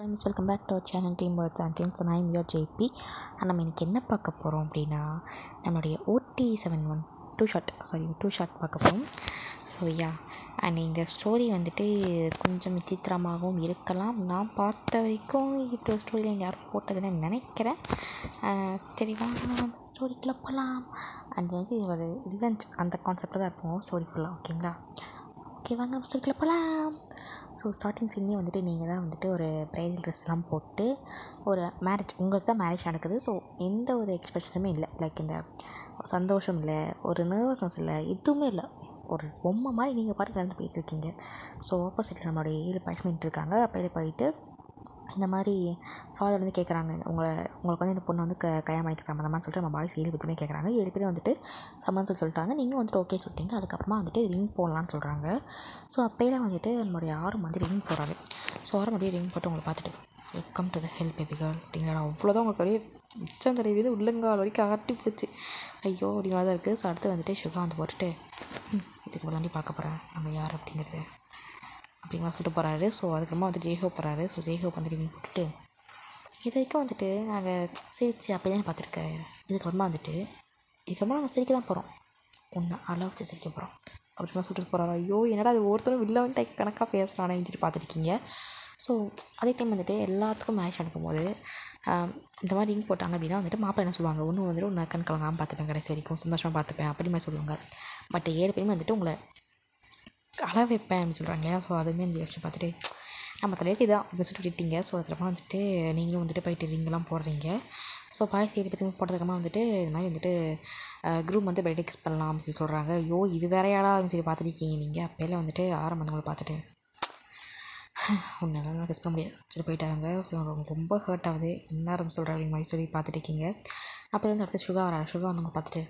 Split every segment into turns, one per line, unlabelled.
Friends, welcome back to our channel team words and things. நான் I'm your JP. நம்ம இன்றைக்கி என்ன பார்க்க போகிறோம் அப்படின்னா, நம்மளுடைய OT71 டூ ஷாட் பார்க்க போகிறோம். ஸோ அண்ட் இந்த ஸ்டோரி வந்துட்டு கொஞ்சம் விசித்திரமாகவும் இருக்கலாம். நான் பார்த்த வரைக்கும் இப்போ ஸ்டோரியில் இங்கே யாரும் போட்டதுன்னு நினைக்கிறேன். சரி வாங்க நம்ம ஸ்டோரிக்குள்ளே போகலாம். அண்ட் வந்து இது ஒரு ரிவெஞ்ச் அந்த கான்செப்டில் தான் இருக்கும் ஸ்டோரி ஃபுல்லாக. ஓகேங்களா? ஓகே வாங்க நம்ம ஸ்டோரிக்குள்ளே போகலாம். ஸோ ஸ்டார்டிங் சீன்லேயே வந்துட்டு நீங்கள் தான் வந்துட்டு ஒரு ப்ரைடல் ட்ரெஸ்லாம் போட்டு ஒரு மேரேஜ், உங்களுக்கு தான் மேரேஜ் நடக்குது. ஸோ எந்த ஒரு எக்ஸ்பிரஷனுமே இல்லை, லைக் இந்த சந்தோஷம் இல்லை, ஒரு நர்வஸ்னஸ் இல்லை, எதுவுமே இல்லை. ஒரு பொம்மை மாதிரி நீங்கள் பாட்டு நடந்து போயிட்டுருக்கீங்க. ஸோ ஆப்போசிட்டில் நம்மளுடைய 7 பாய்ஸ் மீன் இருக்காங்க. அப்போ போயிட்டு இந்த மாதிரி ஃபாதர் வந்து கேட்குறாங்க, உங்களுக்கு வந்து இந்த பொண்ணு வந்து கல்யாணம் பண்ணிக்க சம்மந்தமானு சொல்லிட்டு நம்ம பாய்ஸ் 7 பேருமே கேட்குறாங்க. 7 பேரும் வந்துட்டு சம்மந்தம் சொல்லிட்டாங்க. நீங்கள் வந்துட்டு ஓகே சொல்லிட்டீங்க. அதுக்கப்புறமா வந்துட்டு ரிங் போடலான்னு சொல்கிறாங்க. ஸோ அப்போலாம் வந்துட்டு நம்மளுடைய ஆரம் வந்து ரிங் போடுறாரு. ஸோ ஆரம் அப்படியே ரிங் போட்டு உங்களை பார்த்துட்டு welcome to the hell baby girl அப்படிங்கிற அவ்வளோதான். உங்களுக்கு அப்படியே மிச்சம் தெரியுது, உள்ளங்கால் வரைக்கும் ஆட்டி போச்சு. ஐயோ அப்படி மாதிரி தான் இருக்குது. ஸோ அடுத்து வந்துட்டு சுகா வந்து போட்டுட்டு இதுக்கு முன்னாடி பார்க்க போகிறேன் அங்கே யார் அப்படிங்கிறது அப்படின்லாம் சொல்லிட்டு போகிறாரு. ஸோ அதுக்கப்புறமா வந்து ஜேஹோப் போகிறாரு. ஸோ ஜேஹோப் வந்து ரிங் போட்டுட்டு இது வரைக்கும் வந்துட்டு நாங்கள் சிரிச்சு அப்படி தான் பார்த்துருக்கேன். இதுக்கப்புறமா நாங்கள் சிரிக்க தான் போகிறோம், ஒன்று அளவுச்சு சிரிக்க போகிறோம் அப்படின்னா சொல்லிட்டு போகிறாரு. ஐயோ என்னடா அது ஒருத்தரும் வில்லவன் டைப் கணக்காக பேசுகிறானே சொல்லிட்டு பார்த்துருக்கீங்க. ஸோ அதே டைம் வந்துட்டு எல்லாத்துக்கும் மேரேஜ் நடக்கும்போது இந்த மாதிரி ரிங் போட்டாங்க அப்படின்னா வந்துட்டு மாப்பிள்ளை என்ன சொல்லுவாங்க, ஒன்று வந்துட்டு உன்னை கண் கலங்காமல் பார்த்துப்பேன், கடைசி வரைக்கும் சந்தோஷமாக பார்த்துப்பேன் அப்படி மாதிரி சொல்லுவாங்க. பட் 7 பேருமே வந்துட்டு உங்களை அள வைப்பேன் அப்படின்னு சொல்கிறாங்க இல்லையா. ஸோ அதுவுமே வந்து யோசிச்சு பார்த்துட்டு நம்ம தலைக்கு இதான் அப்படின்னு சொல்லிட்டு விட்டீங்க. ஸோ அதுக்கப்புறமா வந்துட்டு நீங்களும் வந்துட்டு போயிட்டு ரிங்கெல்லாம் போடுறீங்க. ஸோ பாய்ஸ் 7 பேருமே போட்டதுக்கப்புறமா வந்துட்டு இது மாதிரி வந்துட்டு குரூப் வந்து பெட் பண்ணலாம் அப்படின்னு சொல்கிறாங்க. ஐயோ இது வேறையாடா அப்படின்னு சொல்லி பார்த்துருக்கீங்க நீங்கள். அப்போலாம் வந்துட்டு ஆரம்பங்களை பார்த்துட்டு உன்னால கிஸ் பண்ண முடியாது சரி போயிட்டாங்க. ரொம்ப ஹர்ட் ஆகுது, என்ன ஆரம்பி சொல்கிறேன் அப்படின்னு மாதிரி சொல்லி பார்த்துட்டு இருக்கீங்க. அப்புறம் வந்து அடுத்து சுகா வந்தவங்க பார்த்துட்டு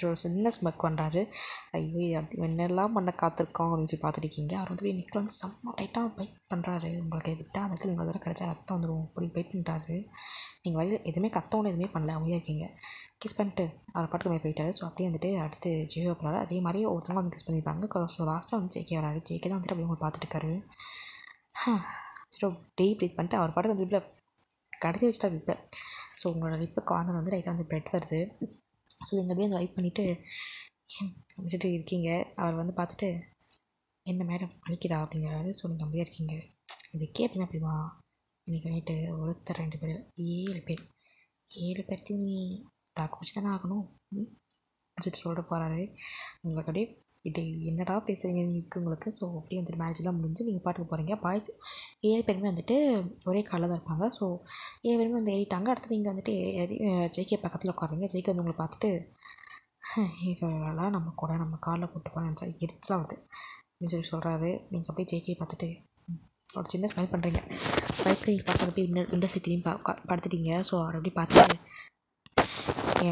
ஒரு சின்ன ஸ்மக் பண்ணுறாரு. ஐயோ என்னெல்லாம் பண்ண காத்திருக்கோம் அப்படின்னு சொல்லி பார்த்துருக்கீங்க. அவர் வந்து நெக்கில் வந்து செம்ம டைட்டாக பைட் பண்ணுறாரு. உங்களுக்கு விட்டால் அந்த இடத்துல இன்னொரு தடவை கிடச்சா ரத்தம் வந்துடும் அப்படி பைட் பண்ணிட்டாரு. நீங்கள் வழியில் எதுவுமே கத்தவொன்னு எதுவுமே பண்ணல, அமைதியாக இருக்கீங்க. கிஸ் பண்ணிட்டு அவர் பாட்டுக்கு மேலே போயிட்டாரு. ஸோ அப்படியே வந்துட்டு அடுத்து ஜேஹோ போகிறாரு. அதே மாதிரி ஒருத்தவங்க வந்து கிஸ் பண்ணியிருப்பாங்க. ஸோ லாஸ்ட்டாக வந்து ஜேகே வராரு. ஜேகே தான் வந்துட்டு அப்படியே உங்களை பார்த்துட்டு இருக்காரு. ஸோ டீப் ப்ரீத் பண்ணிட்டு அவர் பாட்டுக்கு வந்து லிப்பில் கடைசி வச்சுட்டா லிப்பை. ஸோ உங்களோட லிப்பு கார்னர் வந்து லைட்டாக வந்து பிளட் வருது. ஸோ நீங்கள் அப்படியே வந்து வைப் பண்ணிவிட்டு வச்சுட்டு இருக்கீங்க. அவர் வந்து பார்த்துட்டு என்ன மேடம் வலிக்குதா அப்படிங்கிறாரு. ஸோ நீங்கள் அப்படியே இருக்கீங்க. இதுக்கே அப்படின்னா அப்படிமா இன்றைக்கி நைட்டு ஒருத்தர் 2 பேர் 7 பேர்த்தையும் நீ தாக்கு பிடிச்சி தானே ஆகணும் சொல்லிட்டு சொல்லிட்டு போகிறாரு. உங்களுக்கு அப்படியே இது என்னடா பேசுகிறீங்க இருக்குது உங்களுக்கு. ஸோ அப்படியே வந்துட்டு மேரேஜெலாம் முடிஞ்சு நீங்கள் பாட்டுக்கு போகிறீங்க. பாய்ஸ் 7 பேருமே வந்துட்டு ஒரே காலில் தான் இருப்பாங்க. ஸோ 7 பேருமே வந்து ஏறிட்டாங்க. அடுத்து நீங்கள் வந்துட்டு ஜேகே பக்கத்தில் உட்காருங்க. ஜேகே வந்து உங்களை பார்த்துட்டு இவெல்லாம் நம்ம கூட நம்ம காலில் போட்டு போகிறேன்னு நினச்சா எரிச்சலாக வருது அப்படின்னு சொல்லி சொல்கிறாரு. நீங்கள் அப்படியே ஜேகே பார்த்துட்டு ஒரு சின்ன ஸ்மைல் பண்ணுறீங்க. ஸ்மைல் பண்ணி பார்த்து அப்படியே விண்டோ சீட்லேயும் படுத்துட்டீங்க. ஸோ அவர் அப்படியே பார்த்துட்டு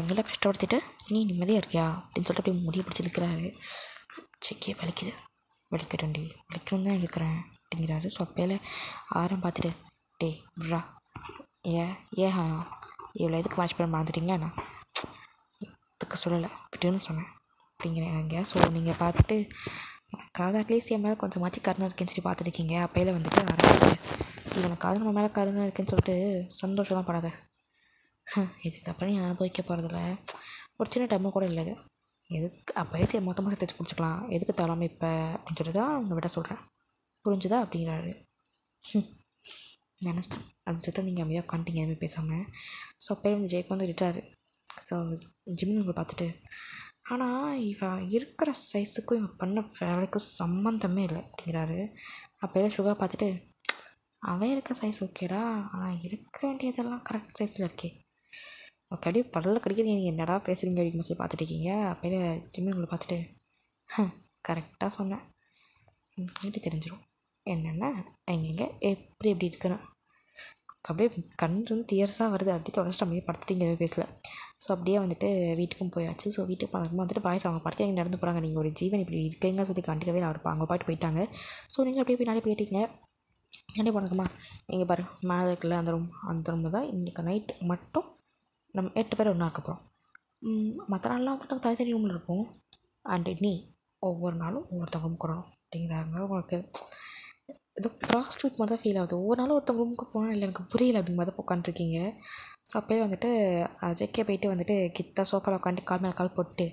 எங்களை கஷ்டப்படுத்திட்டு நீ நிம்மதியாக இருக்கியா அப்படின்னு சொல்லிட்டு அப்படியே முடிய பிடிச்சி இழுக்கிறாரு. ஜேகே வலிக்கட்டும்டி வலிக்கணும் தான் இழுக்கிறேன் அப்படிங்கிறாரு. ஸோ அப்போல பார்த்துட்டு டே விட்றா இவ்வளோ எதுக்கு மேட்ச் பண்ண மறந்துட்டீங்களா, நான் இதுக்கு சொல்லலை விட்டுன்னு சொன்னேன் அப்படிங்கிறாங்க. ஸோ நீங்கள் பார்த்துட்டு காதல் அட்லீஸ்ட் என் மேலே கொஞ்சமாச்சு கருணை இருக்குன்னு சொல்லி பார்த்துருக்கீங்க. அப்போல வந்துட்டு இவனுக்காக நம்ம மேலே கருணை இருக்குன்னு சொல்லிட்டு சந்தோஷமாக படாத. இதுக்கப்புறம் நீ அனுபவிக்க போகிறதில்ல. ஒரு சின்ன டைமு கூட இல்லை. எதுக்கு அப்போயே சரி மொத்தமாக தைச்சி பிடிச்சிக்கலாம், எதுக்கு தராமல் இப்போ அப்படின்னு சொல்லிட்டு தான் உங்களை விட சொல்கிறேன், புரிஞ்சுதா அப்படிங்கிறாரு. நினச்சேன் அப்படின்னு சொல்லிட்டு நீங்கள் அமைதியாக உட்காந்துட்டீங்க எதுவுமே பேசாமல். ஸோ அப்போயே வந்து ஜெய்க்கு வந்து விட்டார். ஸோ ஜிம்மின் உங்களை பார்த்துட்டு ஆனால் இவன் இருக்கிற சைஸுக்கும் இவன் பண்ண வேலைக்கும் சம்மந்தமே இல்லை அப்படிங்கிறாரு. அப்போயே சுகா பார்த்துட்டு அவன் இருக்க சைஸ் ஓகேடா, ஆனால் இருக்க வேண்டியதெல்லாம் கரெக்ட் சைஸில் இருக்கே. அப்படியே பல்ல கடிக்கிறது நீங்கள் என்னடா பேசுகிறீங்க அப்படின்னு சொல்லி பார்த்துட்டு இருக்கீங்க. அப்போயே ஜிம்மின் உங்களை பார்த்துட்டு கரெக்டாக சொன்னேன், கேட்டு தெரிஞ்சிடும் என்னென்ன எங்கெங்கே எப்படி இருக்கணும். அப்படியே கண்ணுலேருந்து டியர்ஸாக வருது. அப்படியே தொடச்சிட்டு அப்படியே படுத்துட்டு எதுவும் பேசல. ஸோ அப்படியே வந்துட்டு வீட்டுக்கும் போயாச்சு. ஸோ வீட்டுக்கு போனதுக்கு வந்துட்டு பாய்ஸ் அவங்க படுத்து எங்கே நடந்து போகிறாங்க. நீங்கள் ஒரு ஜீவன் இப்படி இருக்கீங்கன்னு சொல்லி கண்டிக்கவே அவர் அவங்க பாட்டு போயிட்டாங்க. ஸோ நீங்கள் அப்படியே பின்னாடி போயிட்டீங்க. பின்னாடி போனதுக்குமா இங்கே பாரு மேலே இருக்குல்ல அந்த ரூமில் தான் இன்றைக்கி நைட்டு மட்டும் நம்ம 8 பேர் ஒன்றா இருக்க போகிறோம். மற்ற நாள்லாம் வந்துட்டு நம்ம தனித்தனி ரூமில் இருப்போம். அண்ட் நீ ஒவ்வொரு நாளும் ஒவ்வொருத்தவங்க ரூம் கூடணும் அப்படிங்கிறாங்க. உங்களுக்கு ஏதோ ப்ராஸ்டியூட் மாதிரி தான் ஃபீல் ஆகுது. ஒவ்வொரு நாளும் ஒருத்தவங்க ரூமுக்கு போனால் இல்லை எனக்கு புரியல அப்படிங்கிற மாதிரி தான் உட்காந்துருக்கீங்க. ஸோ அப்போயே வந்துட்டு ஜெகே போயிட்டு வந்துட்டு கிட்ட சோஃபாவில் உட்காந்து கால் மேலே கால் போட்டு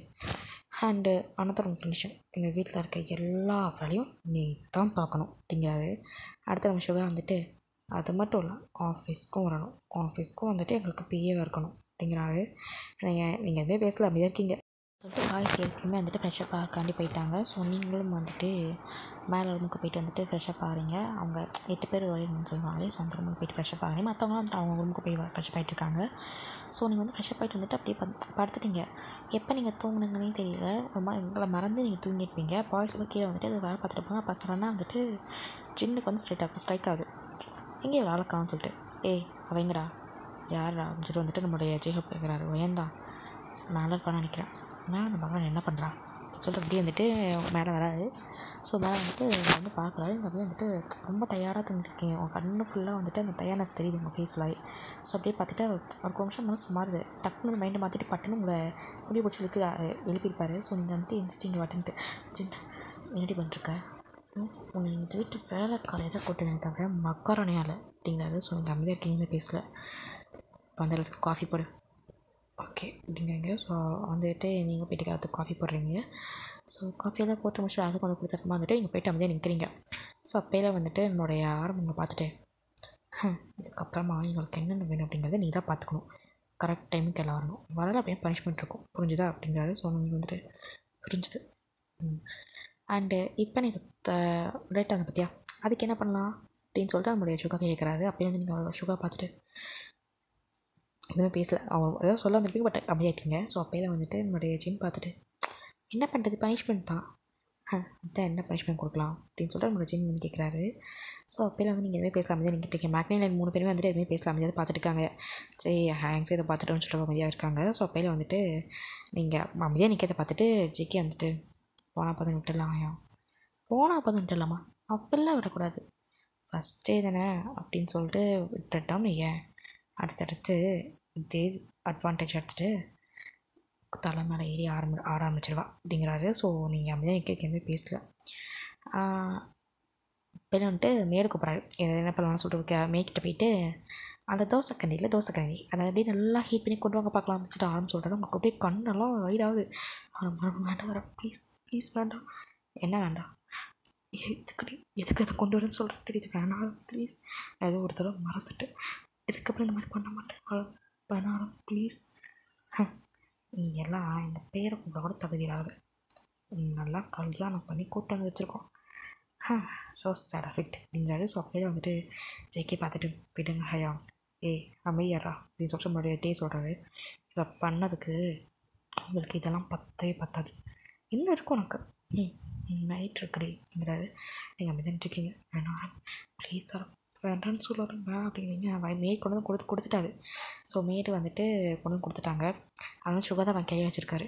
அண்டு அனதர் ஒன் கண்டிஷன், எங்கள் வீட்டில் இருக்க எல்லா வேலையும் நீ தான் பார்க்கணும் அப்படிங்கிறாரு. அடுத்த நிமிஷம் வந்துட்டு அது மட்டும் இல்லை, ஆஃபீஸ்க்கும் வரணும், ஆஃபீஸ்க்கும் வந்துட்டு எங்களுக்கு பிஏவாக இருக்கணும் அப்படிங்கிறாரு. நீங்கள் எதுவுமே பேசல, அப்படியே இருக்கீங்க சொல்லிட்டு பாய்ஸ் ஏற்கனவே வந்துட்டு ஃப்ரெஷ்ஷப் ஆகிறக்காண்டி போயிட்டாங்க. ஸோ நீங்களும் வந்துட்டு மேலே ரூமுக்கு போயிட்டு வந்துட்டு ஃப்ரெஷ்ஷப் ஆகிறீங்க. அவங்க 8 பேர் வரணும்னு சொல்லுவாங்களே, ஸோ அந்த ரூமுக்கு போயிட்டு ஃப்ரெஷ்ஷப் ஆகிறீங்க. மற்றவங்களாம் வந்துட்டு அவங்க ரூமுக்கு போய் ஃப்ரெஷ்ஷப் ஆகிட்டு இருக்காங்க. ஸோ நீங்கள் வந்து ஃப்ரெஷ்ஷப் ஆகிட்டு வந்துட்டு அப்படியே படுத்துட்டீங்க. எப்போ நீங்கள் தூங்குனீங்கன்னே தெரியல, ஒரு மாதிரி உங்களை மறந்து நீங்கள் தூங்கியிருப்பீங்க. பாய்ஸ் எல்லாம் கீழே வந்துட்டு அது வேலை பார்த்துட்டு இருப்பாங்க. அப்போ சடனாக வந்துட்டு ஜின்னுக்கு வந்து ஸ்ட்ரைக் ஆகுது. எங்கே வேலை காணும்னு சொல்லிட்டு, ஏய் அவங்கடா யாரா அப்படின்னு சொல்லிட்டு வந்துட்டு நம்மளுடைய ஜேஹப் கேட்குறாரு. வயந்தான் நான் இருப்பான்னு நினைக்கிறேன். மேலே அந்த பகவான் என்ன பண்ணுறான் சொல்லிட்டு அப்படியே வந்துட்டு மேலே வராது. ஸோ மேலே வந்துட்டு வந்து பார்க்குறாரு. இங்கே அப்படியே வந்துட்டு ரொம்ப டயர்டாக தூங்கிருக்கீங்க. உங்கள் கண்ணு ஃபுல்லாக வந்துட்டு அந்த டயர்னஸ் தெரியுது உங்கள் ஃபேஸ்லாகி. ஸோ அப்படியே பார்த்துட்டு ஒரு நிமிஷம் மனசு மாறுது. டக்குனு மைண்டை மாற்றிட்டு பட்டுன்னு உங்களை முடிவு பிடிச்சி எழுப்பியிருப்பார். ஸோ நீங்கள் வந்துட்டு எந்திரிச்சிட்டிங்க வாட்டுன்ட்டு, சின்ன என்னடி பண்ணிருக்க, உன்னை இந்த வீட்டு வேலைக்கார எதை போட்டு தவிர மக்காரணையால் அப்படிங்கிறாரு. ஸோ நீங்கள் அமைதியாக இருக்கீங்க, பேசல. அந்த இடத்துக்கு காஃபி போடு, ஓகே அப்படிங்கிறீங்க. ஸோ வந்துட்டு நீங்கள் போய்ட்டு காலத்துக்கு காஃபி போடுறீங்க. ஸோ காஃபியெல்லாம் போட்டு முடிச்சு அதுக்கு வந்து கொடுத்தப்பமா வந்துட்டு நீங்கள் போய்ட்டு அமைதியாக நிற்கிறீங்க. ஸோ அப்போயில வந்துட்டு என்னுடைய ஆரம்பங்களை பார்த்துட்டு, இதுக்கப்புறமா எங்களுக்கு என்னென்ன வேணும் அப்படிங்கிறத நீ தான் பார்த்துக்கணும், கரெக்ட் டைமுக்கு எல்லாம் வரணும், வரல அப்படியே பனிஷ்மெண்ட் இருக்கும், புரிஞ்சுதா அப்படிங்கிறாரு. ஸோ நீங்கள் வந்துட்டு புரிஞ்சுது. அண்டு இப்போ நீ லேட் ஆகுது பார்த்தியா, அதுக்கு என்ன பண்ணலாம் அப்படின்னு சொல்லிட்டு நம்மளுடைய சுகா கேட்குறாரு. அப்போயே வந்து நீங்கள் சுகா பார்த்துட்டு எதுவுமே பேசலை. அவன் ஏதாவது சொல்ல வந்துருப்பீங்க, பட் அமைதியாகிட்டீங்க. ஸோ அப்போயில வந்துட்டு என்னுடைய ஜின் பார்த்துட்டு என்ன பண்ணுறது, பனிஷ்மெண்ட் தான், அதான் என்ன பனிஷ்மெண்ட் கொடுக்கலாம் அப்படின்னு சொல்லிட்டு நம்மளோட ஜின் வந்து கேட்குறாரு. ஸோ அப்போயில வந்து நீங்கள் எதுவுமே பேசலாம் அமைதியாக நீங்கள் இருக்கீங்க. மேக்னின் 3 பேருமே வந்துட்டு எதுவுமே பேசலாம் அமைதியாக பார்த்துட்டு இருக்காங்க. சரி ஹேங்ஸே இதை பார்த்துட்டோன்னு சொல்லிட்டு அமைதியாக இருக்காங்க. ஸோ அப்போயில வந்துட்டு நீங்கள் அமைதியாக நிற்கிறத பார்த்துட்டு ஜிகே வந்துட்டு போனால் பார்த்து விட்டுடலாமா, போனால் பார்த்து விட்டுடலாமா, அப்படிலாம் விடக்கூடாது, ஃபஸ்ட்டே தானே அப்படின்னு சொல்லிட்டு விட்டுட்டோம். நீங்கள் அடுத்தடுத்து இதே அட்வான்டேஜ் எடுத்துகிட்டு தலை மேலே ஏறி ஆரம்பிச்சிடுவா அப்படிங்கிறாரு. ஸோ நீங்கள் அமைதியாக நிற்க எதுவுமே பேசல. இப்போ வந்துட்டு மேடு கூப்பிட்றாரு, என்ன பண்ணலாம்னு சொல்லிட்டு மேய்கிட்ட போயிட்டு அந்த தோசைக்கண்ணியில் அதை அப்படியே நல்லா ஹீட் பண்ணி கொண்டு வாங்க பார்க்கலாம் வச்சுட்டு ஆரம்பிச்சு சொல்கிறாரு. உங்களுக்கு அப்படியே கண்ணெல்லாம் வைடாகுது. வேண்டாம் வர, ப்ளீஸ் ப்ளீஸ் வேண்டாம். என்ன வேண்டாம், எதுக்கு அதை கொண்டு வரேன்னு சொல்கிறது தெரியுது, வேணாம் ப்ளீஸ், நான் ஏதோ ஒரு தடவை மறந்துட்டு இதுக்கப்புறம் இந்த மாதிரி பண்ண மாட்டேன், வேணாம் ப்ளீஸ். நீ எல்லாம் இந்த பேரை கூப்பிட கூட தகுதியாகுது, நல்லா கல்யாணம் பண்ணி கூப்பிட்டு வந்து வச்சுருக்கோம், ஸோ சேட் ஆஃப் இட் அப்படிங்கிறாரு. ஸோ அப்படியே வந்துட்டு ஜெய்கே பார்த்துட்டு விடுங்க ஹயா, அமையாரா அப்படின்னு சொல்லிட்டு நம்மளுடைய டே சொல்கிறாரு. இதை பண்ணதுக்கு உங்களுக்கு இதெல்லாம் பத்தாது, என்ன இருக்கும் உனக்கு, நைட் இருக்குறீங்கிறாரு. நீங்கள் அமைதியாக இருக்கீங்க. வேணாம் ப்ளீஸ் சார் வேண்டான்னு சொல்லுவாருங்க அப்படிங்கிறீங்க. மேட் கொண்டு வந்து கொடுத்துட்டாரு. ஸோ மேடு வந்துட்டு கொண்டு வந்து கொடுத்துட்டாங்க. அதான் சுகர் தான் அவன் கையை வச்சுருக்காரு.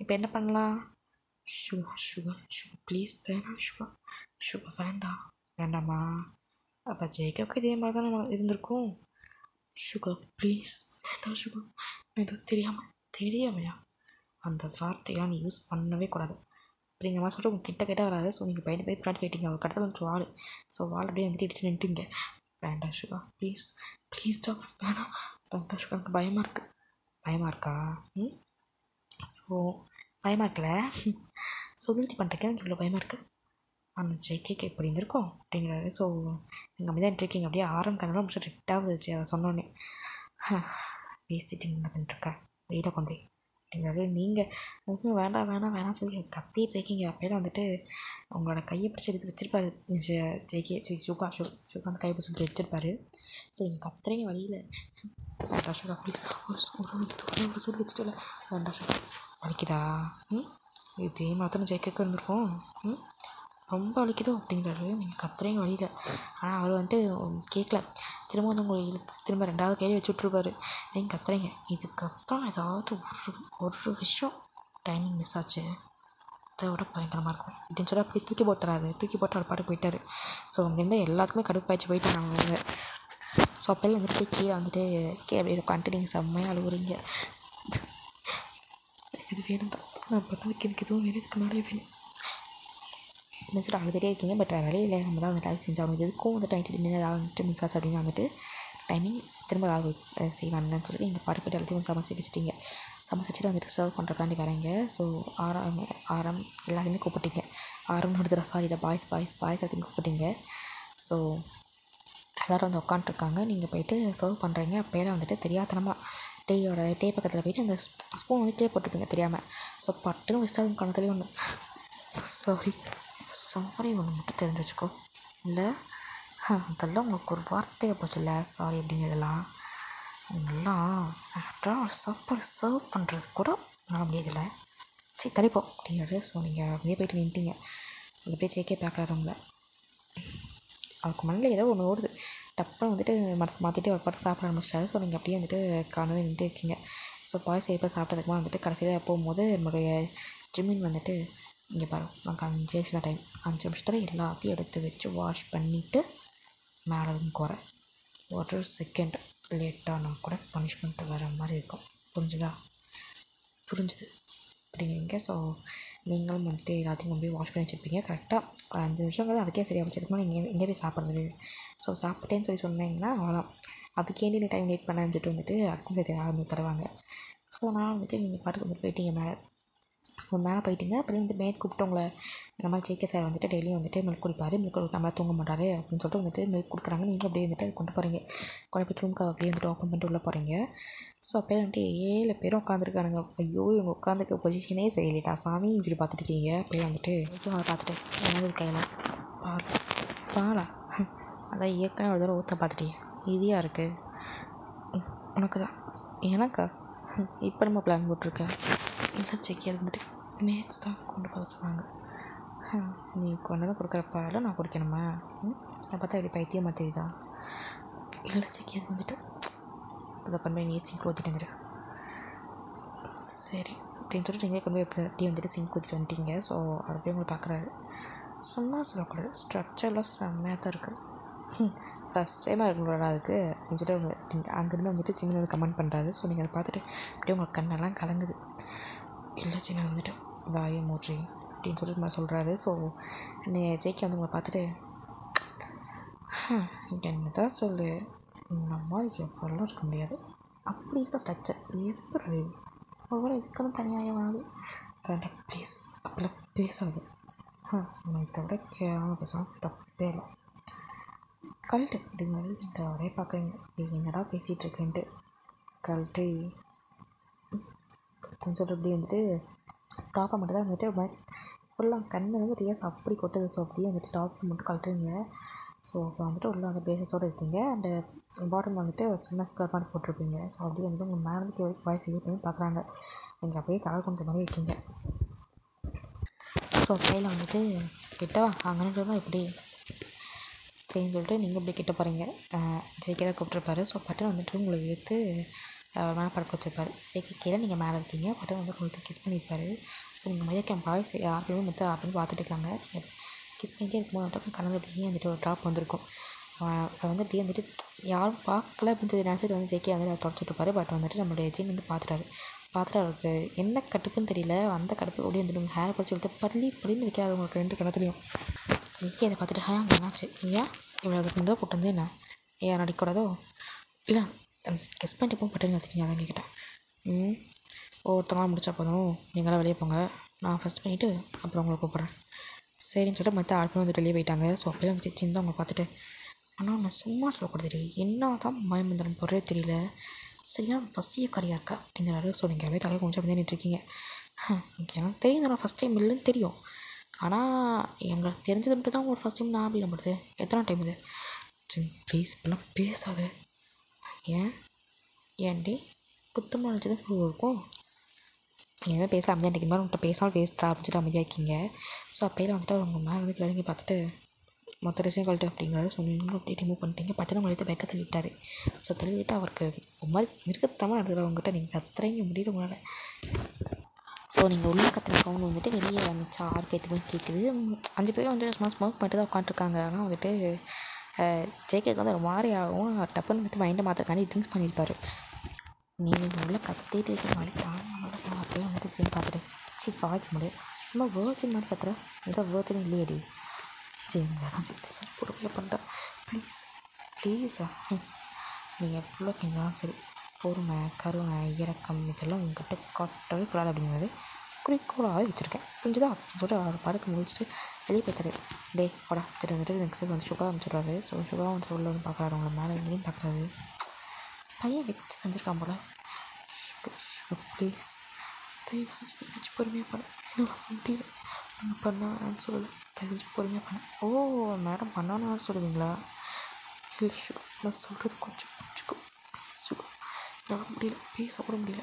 இப்போ என்ன பண்ணலாம், சுகர் ப்ளீஸ் வேணாம், சுகர் வேண்டாமா, அப்போ ஜெயிக்கவுக்கு இதே மாதிரி தான் நம்ம இருந்திருக்கும், சுகர் ப்ளீஸ் வேண்டாம் சுகர், ஏதோ தெரியாமையா அந்த வார்த்தையாக நீ யூஸ் பண்ணவே கூடாது அப்படிங்கிற மாதிரி சொல்லிட்டு உங்கள் கிட்ட வராது. ஸோ நீங்கள் பயந்து பின்னாடி போயிட்டீங்க. ஒரு கடத்தில் வந்து வாள், ஸோ வாள் அப்படியே வந்துட்டு இடிச்சு நின்றுங்க. வேண்டாம் சுகா ப்ளீஸ் டாக்டர் வேணாம், வேண்டாம் சுகா, எனக்கு பயமாக இருக்கா, ஸோ பயமாக இருக்கல, சொல்லிட்டு பண்ணுறக்கே எனக்கு இவ்வளோ பயமாக இருக்குது, ஆனால் ஜெய்கேக்கு எப்படி இருந்திருக்கும் அப்படிங்கிறாரு. ஸோ நீங்கள் அமைதியாக இருக்கீங்க. அப்படியே ஆரம்பிக்கிறதுலாம் முடிச்சு ரெட்டாக அதை சொன்னோன்னே பேசிட்டு என்ன பண்ணிட்டுருக்கேன், வெயிட்டாக கொண்டு போய் அப்படிங்கிறாரு. நீங்கள் வேணாம் சொல்லி கத்திட்டு இருக்கீங்க. அப்போலாம் வந்துட்டு உங்களோட கையை பிடிச்சி எடுத்து வச்சுருப்பாரு ஜெய்கே, சுகா அந்த கையை பிடிச்சி வச்சுருப்பாரு. ஸோ நீங்கள் கத்துறீங்க வழியில், வேண்டாம் சுகா ப்ளீஸ், ஒரு சொல்லி வச்சுட்டு வேண்டாம் சுகா, வலிக்குதா, இதே மாதிரி தான் ஜெய்கேக்கு இருந்திருக்கும், ரொம்ப வலிக்குதோ அப்படிங்கிறாரு. நீங்கள் கத்துறீங்க வழியில். ஆனால் அவர் வந்துட்டு கேட்கல. திரும்ப வந்து உங்களை இழுத்து திரும்ப 2வது கையில் வச்சு விட்ருப்பாரு. நீங்கள் கத்துறீங்க. இதுக்கப்புறம் ஏதாவது ஒரு விஷயம் டைமிங் மிஸ் ஆச்சு, அதை விட பயங்கரமாக இருக்கும் அப்படின்னு சொல்லி அப்படி தூக்கி போட்டு அவர் பாட்டு போயிட்டார். ஸோ அங்கேருந்து எல்லாத்துக்குமே கடுப்பாயிடுச்சு, போயிட்டாங்க அவங்க. ஸோ அப்போல்லாம் வந்துட்டு கீழே வந்துட்டு அப்படியே கண்டினியூ செம்மையாக அழுகுறீங்க. இது வேணும் தான், நான் பண்ணதுக்கு எனக்கு எதுவும் வேணும், இதுக்கு மேலே வேணும், அப்படின்னு சொல்லிட்டு அழுதுகிட்டே இருக்கீங்க. பட் வேறு வழியே இல்லை, நம்ம தான் வந்துட்டு அது செஞ்சாகணும். எதுக்கும் வந்துட்டு நைட்டு டின்னர் ஏதாவது வந்துட்டு மிஸ் ஆச்சு அப்படின்னு வந்துட்டு டைமிங் திரும்ப செய்வாங்கன்னு சொல்லிட்டு நீங்கள் பாட்டு போய்ட்டு எல்லாத்தையும் சமைச்சு வச்சுட்டீங்க. சமைச்சு வச்சுட்டு வந்துட்டு சர்வ் பண்ணுறதுக்காண்டி வரீங்க. ஸோ ஆரம் எல்லாத்தையுமே கூப்பிட்டீங்க. ஆரம்னு எடுத்துகிற சாரியில் பாய்ஸ் எல்லாத்தையும் கூப்பிட்டீங்க. ஸோ எல்லோரும் வந்து உட்காண்ட்ருக்காங்க. நீங்கள் போய்ட்டு சர்வ் பண்ணுறீங்க. அப்போயெல்லாம் வந்துட்டு தெரியாதனமாக டீ பக்கத்தில் போய்ட்டு அந்த ஸ்பூன் வந்து கீழே போட்டுருப்பீங்க தெரியாமல். ஸோ பட்டுன்னு வச்சுட்டா உங்கள் கணத்துலேயே ஒன்று சாரி ஒன்று மட்டும் தெரிஞ்சு வச்சுக்கோ. இல்லை அதெல்லாம் உங்களுக்கு ஒரு வார்த்தையாக போச்சுல்ல சாரி அப்படிங்கிறதெல்லாம். நல்லா ஆஃப்டர் ஒரு சாப்பாடு சர்வ் பண்ணுறது கூட நான் முடியதில்லை. சரி தலைப்போம் அப்படிங்கிறது. ஸோ நீங்கள் அப்படியே போய்ட்டு நின்ட்டீங்க. அந்த போய் சேக்கே பார்க்குறாரு உங்களை. அவருக்கு மண்ணில் ஏதோ ஒன்று ஓடுது. டப்புன்னு வந்துட்டு மனசு மாற்றிட்டு ஒரு பாட்டு சாப்பிட ஆரம்பிச்சிட்டாரு. ஸோ நீங்கள் அப்படியே வந்துட்டு காலையில் நின்றுட்டு இருக்கீங்க. ஸோ பாய்ஸ் எப்போ சாப்பிட்டதுக்குமா வந்துட்டு கடைசியில் போகும்போது என்னுடைய ஜிம்மின் வந்துட்டு இங்கே பாரு நமக்கு 5 நிமிஷம் தான் டைம், 5 நிமிஷத்தில் எல்லாத்தையும் எடுத்து வச்சு வாஷ் பண்ணிவிட்டு மேலே ரூமுக்கு வரேன். ஒரு செகண்ட் லேட்டானா கூட பனிஷ்மெண்ட் வர மாதிரி இருக்கும். புரிஞ்சுதா? புரிஞ்சுது அப்படிங்கிறீங்க. ஸோ நீங்களும் வந்துட்டு எல்லாத்தையும் கொண்டு போய் வாஷ் பண்ணி வச்சுருப்பீங்க. கரெக்டாக 5 நிமிஷங்கிறது அதுக்கே சரியாக வச்சுருக்கோம். நீங்கள் எங்கே போய் சாப்பிட்றது? ஸோ சாப்பிட்டேன்னு சொல்லி சொன்னீங்கன்னா அவ்வளோதான். அதுக்கேண்டி நீ டைம் வெயிட் பண்ண வந்துட்டு வந்துட்டு அதுக்கும் சேர்த்து வந்து தருவாங்க. ஸோ நான் வந்துட்டு நீங்கள் பாட்டுக்கு வந்துட்டு போயிட்டீங்க மேலே. ஸோ மேலே போயிட்டீங்க. அப்படியே வந்து மேட் கூப்பிட்டு உங்களை இந்த மாதிரி ஜேகே சார் வந்துட்டு டெய்லியும் வந்துட்டு மில்க் குடிப்பார், மில்க் கொடுக்காமலாம் தூங்க மாட்டார் அப்படின்னு சொல்லிட்டு வந்துட்டு மில்க் கொடுக்குறாங்க. நீங்கள் அப்படியே வந்துட்டு கொண்டு போகிறீங்க. கொண்டு போய்ட்டு ரூமுக்கு அப்படியே வந்துட்டு ஓப்பன் பண்ணிட்டு உள்ளே போகிறீங்க. ஸோ அப்போ வந்துட்டு 7 பேரும் உட்காந்துருக்கானுங்க. ஐயோ இவங்க உட்காந்துருக்க பொசிஷனே சரியில்லைடா சாமி இப்படி பார்த்துட்டு இருக்கீங்க. அப்படியே வந்துட்டு அவங்களை பார்த்துட்டு என்னது கையில் பாலா அதான் ஏற்கனவே ஒரு தடவை ஊற்ற பார்த்துட்டியே இதியாக இருக்குது உனக்கு தான் எனக்கா இப்போ நம்ம பிளான் போட்டிருக்கேன். இல்லை செக்கி அது வந்துட்டு மேட்ச் தான் கொண்டு போக சொன்னாங்க. நீ கொண்டு வந்து கொடுக்குற பாலை நான் குடிக்கணுமா? அதை பார்த்தா எப்படி பைத்தியம் தெரியுதா? இல்லை செக்கி அது வந்துட்டு அதை கொண்டு போய் நீ சிங்க் ஊற்றிட்டு வந்துடு. சரி அப்படின்னு சொல்லிட்டு நீங்களே கொண்டு போய் எப்படி வந்துட்டு சிங்க் ஊற்றிட்டு வந்துட்டீங்க. ஸோ அதை போய் உங்களை பார்க்குறாரு. சும்மா சொல்லக்கூடாது, ஸ்ட்ரக்சர்லாம் செம்மையாக தான் இருக்குது. ஃபஸ்ட் டைமாக இருக்குங்களா அதுக்கு அப்படின்னு சொல்லிட்டு நீங்கள் அங்கேருந்து வந்துட்டு சின்ன வந்து கமெண்ட் பண்ணுறாரு. ஸோ நீங்கள் அதை பார்த்துட்டு அப்படியே உங்களுக்கு கண்ணெல்லாம் கலங்குது. இல்லை சின்ன வந்துட்டு வாயை மூட்ரி அப்படின்னு சொல்லிட்டு நான் சொல்கிறாரு. ஸோ ஜெய்கே வந்து உங்களை பார்த்துட்டு என்ன தான் சொல்லு இந்த மாதிரி எவ்வளோ இருக்க முடியாது அப்படி இருக்க ஸ்ட்ரக்சர் எப்படி ஒவ்வொரு இதுக்கெல்லாம் தனியாக வேணாது ப்ளீஸ் அப்படிலாம் பேசாது. நான் இதை விட கேவலமாக பேசலாம் தப்பே இல்லை. கல்ட்டு அப்படிங்கிறது நீங்கள் அவரே பார்க்குறீங்க. என்னடா பேசிகிட்டு இருக்கேன்ட்டு கல்ட்டு அப்படின்னு சொல்லிட்டு அப்படி வந்துட்டு டாப்பை மட்டும் தான் வந்துட்டு ஃபுல்லாக கண்ணு வந்து ரியஸ் அப்படி கொட்டுது. ஸோ அப்படியே வந்துட்டு டாப்பை மட்டும் கழட்டுறீங்க. ஸோ இப்போ வந்துட்டு உள்ள அந்த பேசஸோடு இருக்கீங்க. அண்டு பாட்டம் வந்துட்டு ஒரு சின்ன ஸ்கர்ட் மாதிரி போட்டிருப்பீங்க. ஸோ அப்படியே வந்து உங்கள் மேலே வந்து வாய்ஸ் இது பண்ணி பார்க்குறாங்க. நீங்கள் அப்படியே தலை கொஞ்சம் மாதிரி இருக்கீங்க. ஸோ கையில் வந்துட்டு கிட்டவா அங்கே தான் எப்படி சரின்னு சொல்லிட்டு நீங்கள் இப்படி கிட்ட போகிறீங்க. ஜேகே தான் கூப்பிட்ருப்பாரு. ஸோ பட்டன் வந்துட்டு உங்களை எடுத்து மேலே படுக்க வச்சுருப்பாரு. ஜேகே கீழே நீங்கள் மேலே இருக்கீங்க. பட்டன் வந்து உங்களுக்கு கிஸ் பண்ணியிருப்பாரு. ஸோ நீங்கள் மயக்கம் பாய்ஸ் யாருமே மற்ற அப்படின்னு பார்த்துட்டு இருக்காங்க. கிஸ் பண்ணிகிட்டே இருக்கும்போது வந்துட்டு கணக்கு அப்படியே வந்துட்டு ஒரு ட்ராப் வந்திருக்கும். அதை வந்து அப்படியே வந்துட்டு யாரும் பார்க்கல அப்படின்னு சொல்லி நினச்சிட்டு வந்து ஜேகே வந்து அதை தொடச்சிட்ருப்பாரு. பட் வந்துட்டு நம்மளுடைய ஜீன் வந்து பார்த்துட்டு அவருக்கு என்ன கடுப்புன்னு தெரியல. அந்த கடுப்பு அப்படியே வந்துட்டு உங்கள் ஹேரை பிடிச்சி எடுத்து பள்ளின்னு வைக்காது உங்களுக்கு 2 கணத்துலையும். ஜேகே அதை பார்த்துட்டு அங்கே என்னாச்சு ஏன் இவ்வளோ அதுக்கு இருந்தால் போட்டு வந்து என்ன ஏன் நடிக்கூடாதோ? இல்லை கெஸ் பண்ணிட்டு போக பட்டுன்னு வச்சுக்கிங்க. அதான் கேட்டேன். ஒவ்வொருத்தவங்களாம் முடிச்சா போதும், நீங்களாம் வெளியே போங்க, நான் ஃபஸ்ட் பண்ணிவிட்டு அப்புறம் உங்களை கூப்பிட்றேன் சரின்னு சொல்லிட்டு மற்ற ஆட்களும் வந்துட்டு வெளியே போயிட்டாங்க. ஸோ அப்போலாம் வந்து சின்ன அவங்க பார்த்துட்டு ஆனால் நான் சும்மா சொல்லக்கூடாது, என்ன தான் மயமந்திரம் போடுறே தெரியல, சரியான வசியக்காரியாக இருக்கா அப்படிங்கிறாரு. ஸோ நீங்கள் அப்படியே தலையை கொஞ்சம் அப்படியே நின்றுருக்கீங்க. எனக்கு தெரியும் நான் ஃபஸ்ட் டைம் இல்லைன்னு தெரியும். ஆனால் எங்களுக்கு தெரிஞ்சது மட்டும் தான் உங்களுக்கு ஃபஸ்ட் டைம் நான் அப்படி நம்புறது. எத்தனை டைம் இது? சரி ப்ளீஸ் இப்படிலாம் பேசாத. ஏன்டி புத்தமாக நினச்சது இருக்கும். எதுவுமே பேசலாம் அமைதியாக இன்றைக்கி மாதிரி உங்கள்கிட்ட பேசாமல் வேஸ்ட்டா அப்படின்னு சொல்லிட்டு அமைதியாக இருக்கீங்க. ஸோ அப்போலாம் வந்துட்டு அவங்க மேலே வந்து கிளம்பி பார்த்துட்டு மொத்த விஷயம் கழட்டு அப்படிங்கிறாரு. ஸோ நீங்களும் அப்படியே ரிமூவ் பண்ணிட்டீங்க. பட்டுன்னு உங்களை எடுத்து பெட்டை தள்ளி விட்டார். ஸோ தள்ளி விட்டு அவருக்கு ஒரு மாதிரி மிருகத்தமாக நடத்துகிறவங்ககிட்ட நீங்கள் கத்துறீங்க முடியல உங்களால். ஸோ நீங்கள் உள்ள கத்துற சவுண்ட் வந்துட்டு வெளியே மிச்சம் 6 பேர்த்துக்குமே கேட்குது. 5 பேரும் வந்துட்டு சும்மா ஸ்மோக் பண்ணிட்டு தான் உட்காந்துருக்காங்க. ஆனால் வந்துட்டு ஜேகேக்கு வந்து ஒரு மாதிரி ஆகும். டப்புன்னு வந்துட்டு மைண்டை மாற்றக்காண்டி ட்ரிங்க்ஸ் பண்ணியிருப்பார். நீங்கள் உள்ள கத்திட்டு இருக்க மாதிரி அப்படியே வந்துட்டு ஜிம் பார்த்துட்டு வாய்க்க முடியும் நம்ம வேர்ஜின் மாதிரி கத்துற ஏதோ வேர்ஜின் இல்லையடி சரி வேணாம் சரி பொறுமையாக பண்ணுறேன் ப்ளீஸ் ப்ளீஸா நீ எவ்வளோ கெஞ்சாலும் சரி பொறுமை கருணை இரக்கம் இதெல்லாம் உங்ககிட்ட காட்டவே கூடாது அப்படிங்கிறது குறிக்கோளாகவே வச்சுருக்கேன் புரிஞ்சுதா அப்படின்னு சொல்லிட்டு அவர் படுக்க முடிச்சுட்டு வெளியே போய்த்தாரு டே போடா சரி வந்துட்டு நெக்ஸ்ட் வந்து சுகா வந்துடுறாரு. ஸோ சுகா வந்துட்டு உள்ள வந்து பார்க்குறாரு அவங்கள மேலே எங்கேயும் பார்க்குறாரு. பையன் வச்சு செஞ்சுருக்கான் போல. ப்ளீஸ் தயவு செஞ்சு நீ வச்சு பொறுமையாக பண்ண முடியல நீங்கள் பண்ணான்னு சொல்லலை தெரிஞ்சு பொறுமையாக பண்ண. ஓ மேடம் பண்ணான்னு சொல்லுவீங்களா? இல்லை சுகா நான் சொல்கிறது கொஞ்சம் புரிஞ்சுக்கோ சுகா என்னால் முடியல பேச கூட முடியல.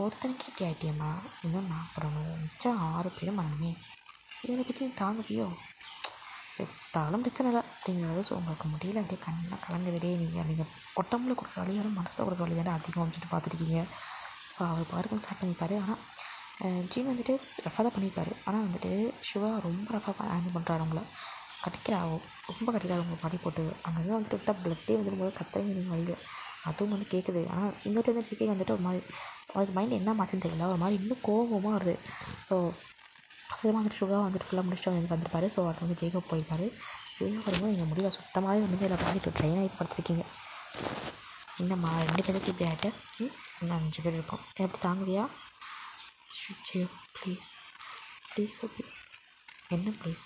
ஒருத்தனுக்கு எப்படி ஆகிட்டியம்மா இன்னும் நான் பண்ணணும் மிச்சம் 6 பேரும் பண்ணணுமே இதை பற்றி தாங்குவியோ? செத்தாலும் பிரச்சனை இல்லை அப்படிங்கிறது. ஸோ உங்களுக்கு முடியல அப்படியே கண்ணெலாம் கலங்குதுடே நீங்கள் உடம்புல கொடுக்குற வழியோட மனசில் கொடுக்குற வழி தானே அதிகம் வந்துட்டு பார்த்துருக்கீங்க. ஸோ அவர் பாருக்கும் ஸ்டார்ட் பண்ணிப்பார். ஆனால் ஜீன் வந்துட்டு ரஃபாக தான் பண்ணியிருப்பார். ஆனால் வந்துட்டு சுகா ரொம்ப ரஃபாக ஹேண்டில் பண்ணுறாரு. அவங்கள கடிக்கிறாங்க ரொம்ப கடிக்கிறாரு உங்களை பாடி போட்டு அங்கங்கே வந்துட்டு விட்டால் பிளட்டே வந்துடும்போது கத்துறீங்க வழியில் அதுவும் வந்து கேட்குது. ஆனால் இங்கிட்ட வந்து சிக்கி வந்துட்டு ஒரு மாதிரி அவருக்கு மைண்ட் என்ன மாச்சுன்னு தெரியல ஒரு மாதிரி இன்னும் கோபமாக வருது. ஸோ அதுக்கப்புறமா வந்துட்டு சுகா வந்துட்டு ஃபுல்லாக முடிச்சுட்டு வந்து வந்திருப்பாரு. ஸோ அது வந்து ஜெய்கப் போயிருப்பார். ஜெய்கப் வரும்போது நீங்கள் முடியல சுத்தமாகவே வந்து இதில் பண்ணிட்டு ட்ரெயின் ஆகி படுத்துருக்கீங்க. என்னம்மா 2 பேருக்கு இப்படி ஆகிட்டு இன்னும் 5 பேர் இருக்கோம் எப்படி தாங்குவியா? ஜெயோ ப்ளீஸ் ப்ளீஸ் ஓகே என்ன ப்ளீஸ்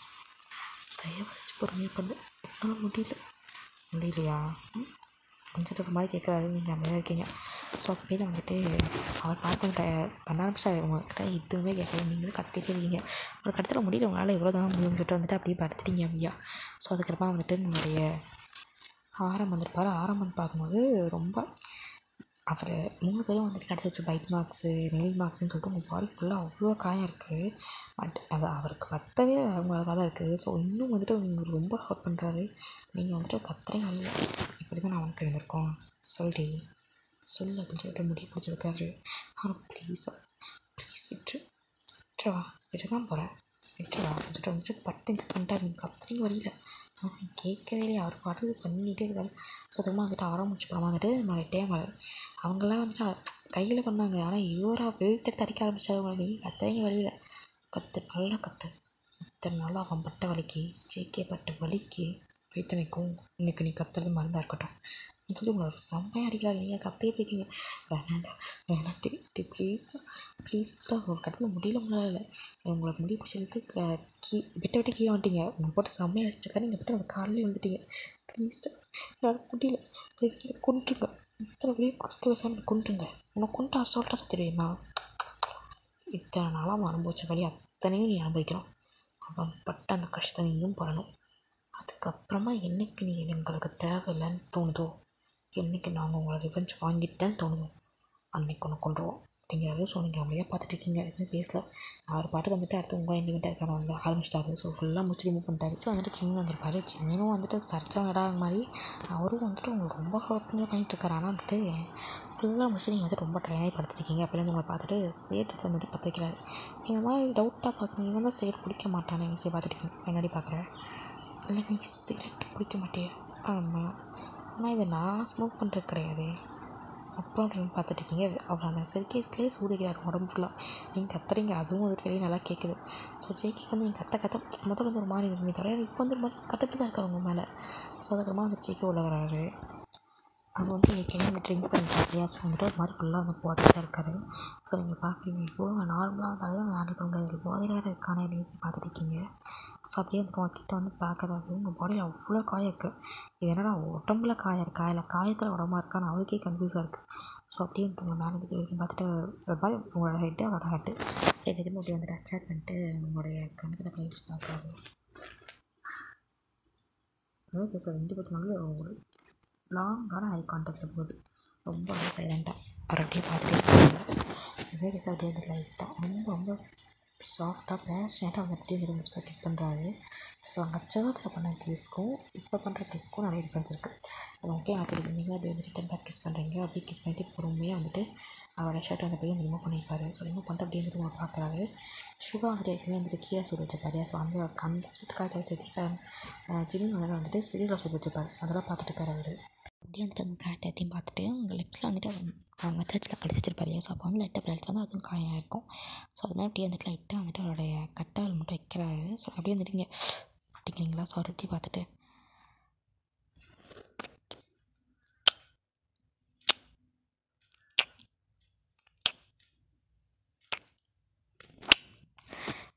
தயவு செஞ்சு பொறுமையாக பண்ணு என்னால் முடியலையா? கொஞ்சம் ஒரு மாதிரி கேட்குறாரு. நீங்கள் அமைதியாக இருக்கீங்க. ஸோ அப்பயே வந்துட்டு அவர் பார்க்க பண்ண ஆரம்பிச்சாரு. உங்கள்கிட்ட எதுவுமே கேட்கல நீங்களும் கத்திட்டே இருக்கீங்க. ஒரு கட்டத்தில் முடியல உங்களால் எவ்வளோ தான் முடியும்னு சொல்லிட்டு வந்துட்டு அப்படியே படுத்துட்டீங்க ஐயா. ஸோ அதுக்கப்புறமா வந்துட்டு நம்மளுடைய ஆரம் வந்திருப்பார். ஆரம் வந்து பார்க்கும்போது ரொம்ப அவர் 3 பேரும் வந்துட்டு கிடச்சி வச்ச பைட் மார்க்ஸு நெயில் மார்க்ஸ்ன்னு சொல்லிட்டு உங்கள் பாடி ஃபுல்லாக அவ்வளோ காயம் இருக்குது. பட் அது அவருக்கு கத்தவே அவங்களாக தான் இருக்குது. ஸோ இன்னும் வந்துட்டு உங்களுக்கு ரொம்ப ஹர்ட் பண்ணுறாரு. நீங்கள் வந்துட்டு கத்துறே வரல இப்படி தான் நான் உனக்கு இருந்திருக்கோம் சொல்லி சொல்லு அப்படின்னு சொல்லிட்டு முடிய பிடிச்சிருக்காரு. ஆனால் ப்ளீஸ் விட்டுருவா விட்டு தான் போகிறேன் விட்டுருவா அப்படின்னு சொல்லிட்டு வந்துட்டு பட்டு இன்செக்ட் பண்ணிட்டார். நீங்கள் கத்துறீங்க வழியில் கேட்கவே இல்லையா அவர் பாட்டு பண்ணிகிட்டே இருக்காரு. ஸோ அதுமா வந்துட்டு ஆரம்பிச்சு போகிறோமா வந்துட்டு நம்மளுடைய டேமர் அவங்களாம் வந்துட்டு கையில் பண்ணாங்க. ஆனால் இவராக வெயிட் எடுத்து அடிக்க ஆரம்பிச்சாரு. நீ கத்துறீங்க வழியில் நல்லா கற்று இத்தனை நாளாக அவன் பட்ட வலிக்கு ஜேகே பட்ட வலிக்கு வேத்தனைக்கும் இன்றைக்கி நீ கத்துறது மருந்தாக இருக்கட்டும் நீ சொல்லி உங்களை செம்மையாக அடிக்கிறாரு. நீங்கள் கத்திட்டு இருக்கீங்க வேணாண்டி ப்ளீஸ் ஒரு கட்டத்தில் முடியல உங்களால் உங்களுக்கு முடிய பிடிச்சது விட்டு கீழே வந்துட்டீங்க. உங்களை போட்டு செம்மையாக அடிச்சிருக்காரு. நீங்கள் போட்டு அந்த காலையில் வந்துட்டீங்க. ப்ளீஸ் என்னால் முடியல தயவுசெய்து கொண்டுருங்க இத்தனை வழியை கொடுக்க பேசாமல் கொண்டுருங்க உன்னை கொண்டு அசால்ட்டாக சத்துடுவேம்மா. இத்தனை நாளாக அனுபவிச்ச வழி அத்தனையும் நீ அனுபவிக்கிறோம். அவன் பட்ட அந்த கஷ்டத்தை நீயும் படணும். அதுக்கப்புறமா என்றைக்கு நீ எங்களுக்கு தேவையில்லைன்னு தோணுதோ என்றைக்கு நாங்கள் உங்களை ரிவெஞ்ச் வாங்கிட்டேன்னு தோணுதோ அன்றைக்கி ஒன்று கொண்டுருவோம் அப்படிங்கிறது. ஸோ நீங்கள் அமைதியாக பார்த்துட்ருக்கீங்க எதுவுமே பேசல. அவர் பாட்டு வந்துட்டு அடுத்து உங்கள் இண்டிமெண்ட்டாக இருக்காரு வந்து ஆரம்பிச்சிட்டாரு. ஸோ ஃபுல்லாக முடிச்சு ரிமூவ் பண்ணிட்டாரு. ஸோ வந்துட்டு சிம்மின் வந்திருப்பாரு. சிம்மினும் வந்துட்டு சரிச்சவன் இடாத மாதிரி அவரும் வந்துட்டு உங்களுக்கு ரொம்ப ஹர்ட் பண்ணி பண்ணிகிட்ருக்காரு. ஆனால் வந்துட்டு ஃபுல்லாக முடிச்சு நீங்கள் வந்துட்டு ரொம்ப ட்ரைனாகி படுத்துருக்கீங்க. அப்படின்னு உங்களை பார்த்துட்டு சேட் எடுத்து வந்துட்டு பற்ற வைக்கிறாரு. நீங்கள் மாதிரி டவுட்டாக பார்க்குறீங்க இவன் தான் சேட் பிடிக்க மாட்டானே சரி பார்த்துட்டு முன்னாடி பார்க்குறேன். இல்லை நீ சிகரெட் பிடிக்க மாட்டியா? ஆமாம் ஆனால் இதை நான் ஸ்மோக் பண்ணுறது கிடையாது அப்புறம் அப்படின்னு பார்த்துட்ருக்கீங்க. அவர் அந்த செருக்கே சூடுகிறார் உடம்பு ஃபுல்லாக. நீங்கள் கத்துறீங்க அதுவும் வந்துட்டு வெளியே நல்லா கேட்குது. ஸோ ஜேகே வந்து நீங்கள் கத்த முதல்ல வந்து ஒரு மாதிரி இருக்குமே தவிர இப்போ வந்து ஒரு மாதிரி கட்டுட்டு தான் இருக்கார் உங்கள் மேலே. ஸோ அதுக்கப்புறமா வந்து ஜேகே உள்ள வராரு. அது வந்து ஏற்கனவே வந்து ட்ரிங்க் பண்ணிட்டார் இல்லையா? ஸோ வந்துட்டு ஒரு மாதிரி ஃபுல்லாக வந்து போதையில் தான் இருக்காரு. ஸோ நீங்கள் பார்க்குறீங்க இப்போது நார்மலாக இருந்தாலும் ஹேண்டில் பண்ண முடியாது போதையில் வேறு இருக்கானே அப்படின்னு பார்த்துட்ருக்கீங்க. ஸோ அப்படியே வந்து உங்ககிட்ட வந்து பார்க்குறாரு. உங்கள் பாடியில் அவ்வளோ காயம் இருக்குது. இது என்னடா உடம்புல காயம் இருக்கா இல்லை காயத்தில் உடம்பா இருக்கான்னு அவருக்கே கன்ஃபியூஸாக இருக்குது. ஸோ அப்படியே உங்கள் மேலே வரைக்கும் பார்த்துட்டு ஒரு மாதிரி உங்களோட ஹெட்டு அவரோட ஹெட்டு 2 பேரும் அப்படி வந்துட்டு அட்டாக் பண்ணிட்டு உங்களுடைய கணத்தில் கை வச்சு பார்க்குறாரு. அதாவது பேச 2 பேர்த்துனாலும் ஒரு லாங்கான ஐ கான்டாக்டில் போகுது. ரொம்ப ரொம்ப சைலண்ட்டாக அவர் அப்படியே பார்த்துட்டே இருக்காங்க. இதே பேச அப்படியே வந்து லைட்டாக ரொம்ப சாஃப்டாக பேஷனேட்டாக வந்து அப்படியே வந்து லிப்ஸில் கிஸ் பண்ணுறாரு. ஸோ அங்கே சர்ச்சில் பண்ண கிஸ்க்கும் இப்போ பண்ணுற கிஸ்க்கும் நிறைய டிஃப்ரென்ஸ் இருக்குது. அது ஓகே நான் தெரியும். நீங்கள் அப்படியே வந்துட்டு டெம்பர் கிஸ் பண்ணுறீங்க. அப்படியே கிஸ் பண்ணிட்டு பொறுமையாக வந்துட்டு அவரோட ஷர்ட் வந்து அப்படியே ரிமூவ் பண்ணியிருப்பாரு. ஸோ ரிமூவ் பண்ணிட்டு அப்படியே வந்துட்டு உங்களை பார்க்குறாரு. சுகா வந்துட்டு ஏற்கனவே வந்துட்டு கீழே சூடு வச்சுருப்பாரு. ஸோ அந்த சூட்டுக்காக சேர்த்து ஜிமின் வந்துட்டு சிலியில் சூடு வச்சுருப்பாரு. அதெல்லாம் பார்த்துட்டு இருக்காரு அவர். அப்படியே வந்துட்டு அந்த காயத்தையும் பார்த்துட்டு உங்கள் லிப்ஸில் வந்துட்டு அவங்க சர்ச்சில் கழிச்சு வச்சிருப்பாரு. ஸோ அப்போ வந்து லைட்டாக பிளட் வந்து அதுவும் காயம் இருக்கும். ஸோ அது மாதிரி அப்படியே வந்துட்டு லைட்டாக வந்துட்டு அவருடைய கட்டால் மட்டும் வைக்கிறாரு. ஸோ அப்படியே வந்துட்டு இங்கே அப்படிங்கிறீங்களா? ஸோ ரொட்டி பார்த்துட்டு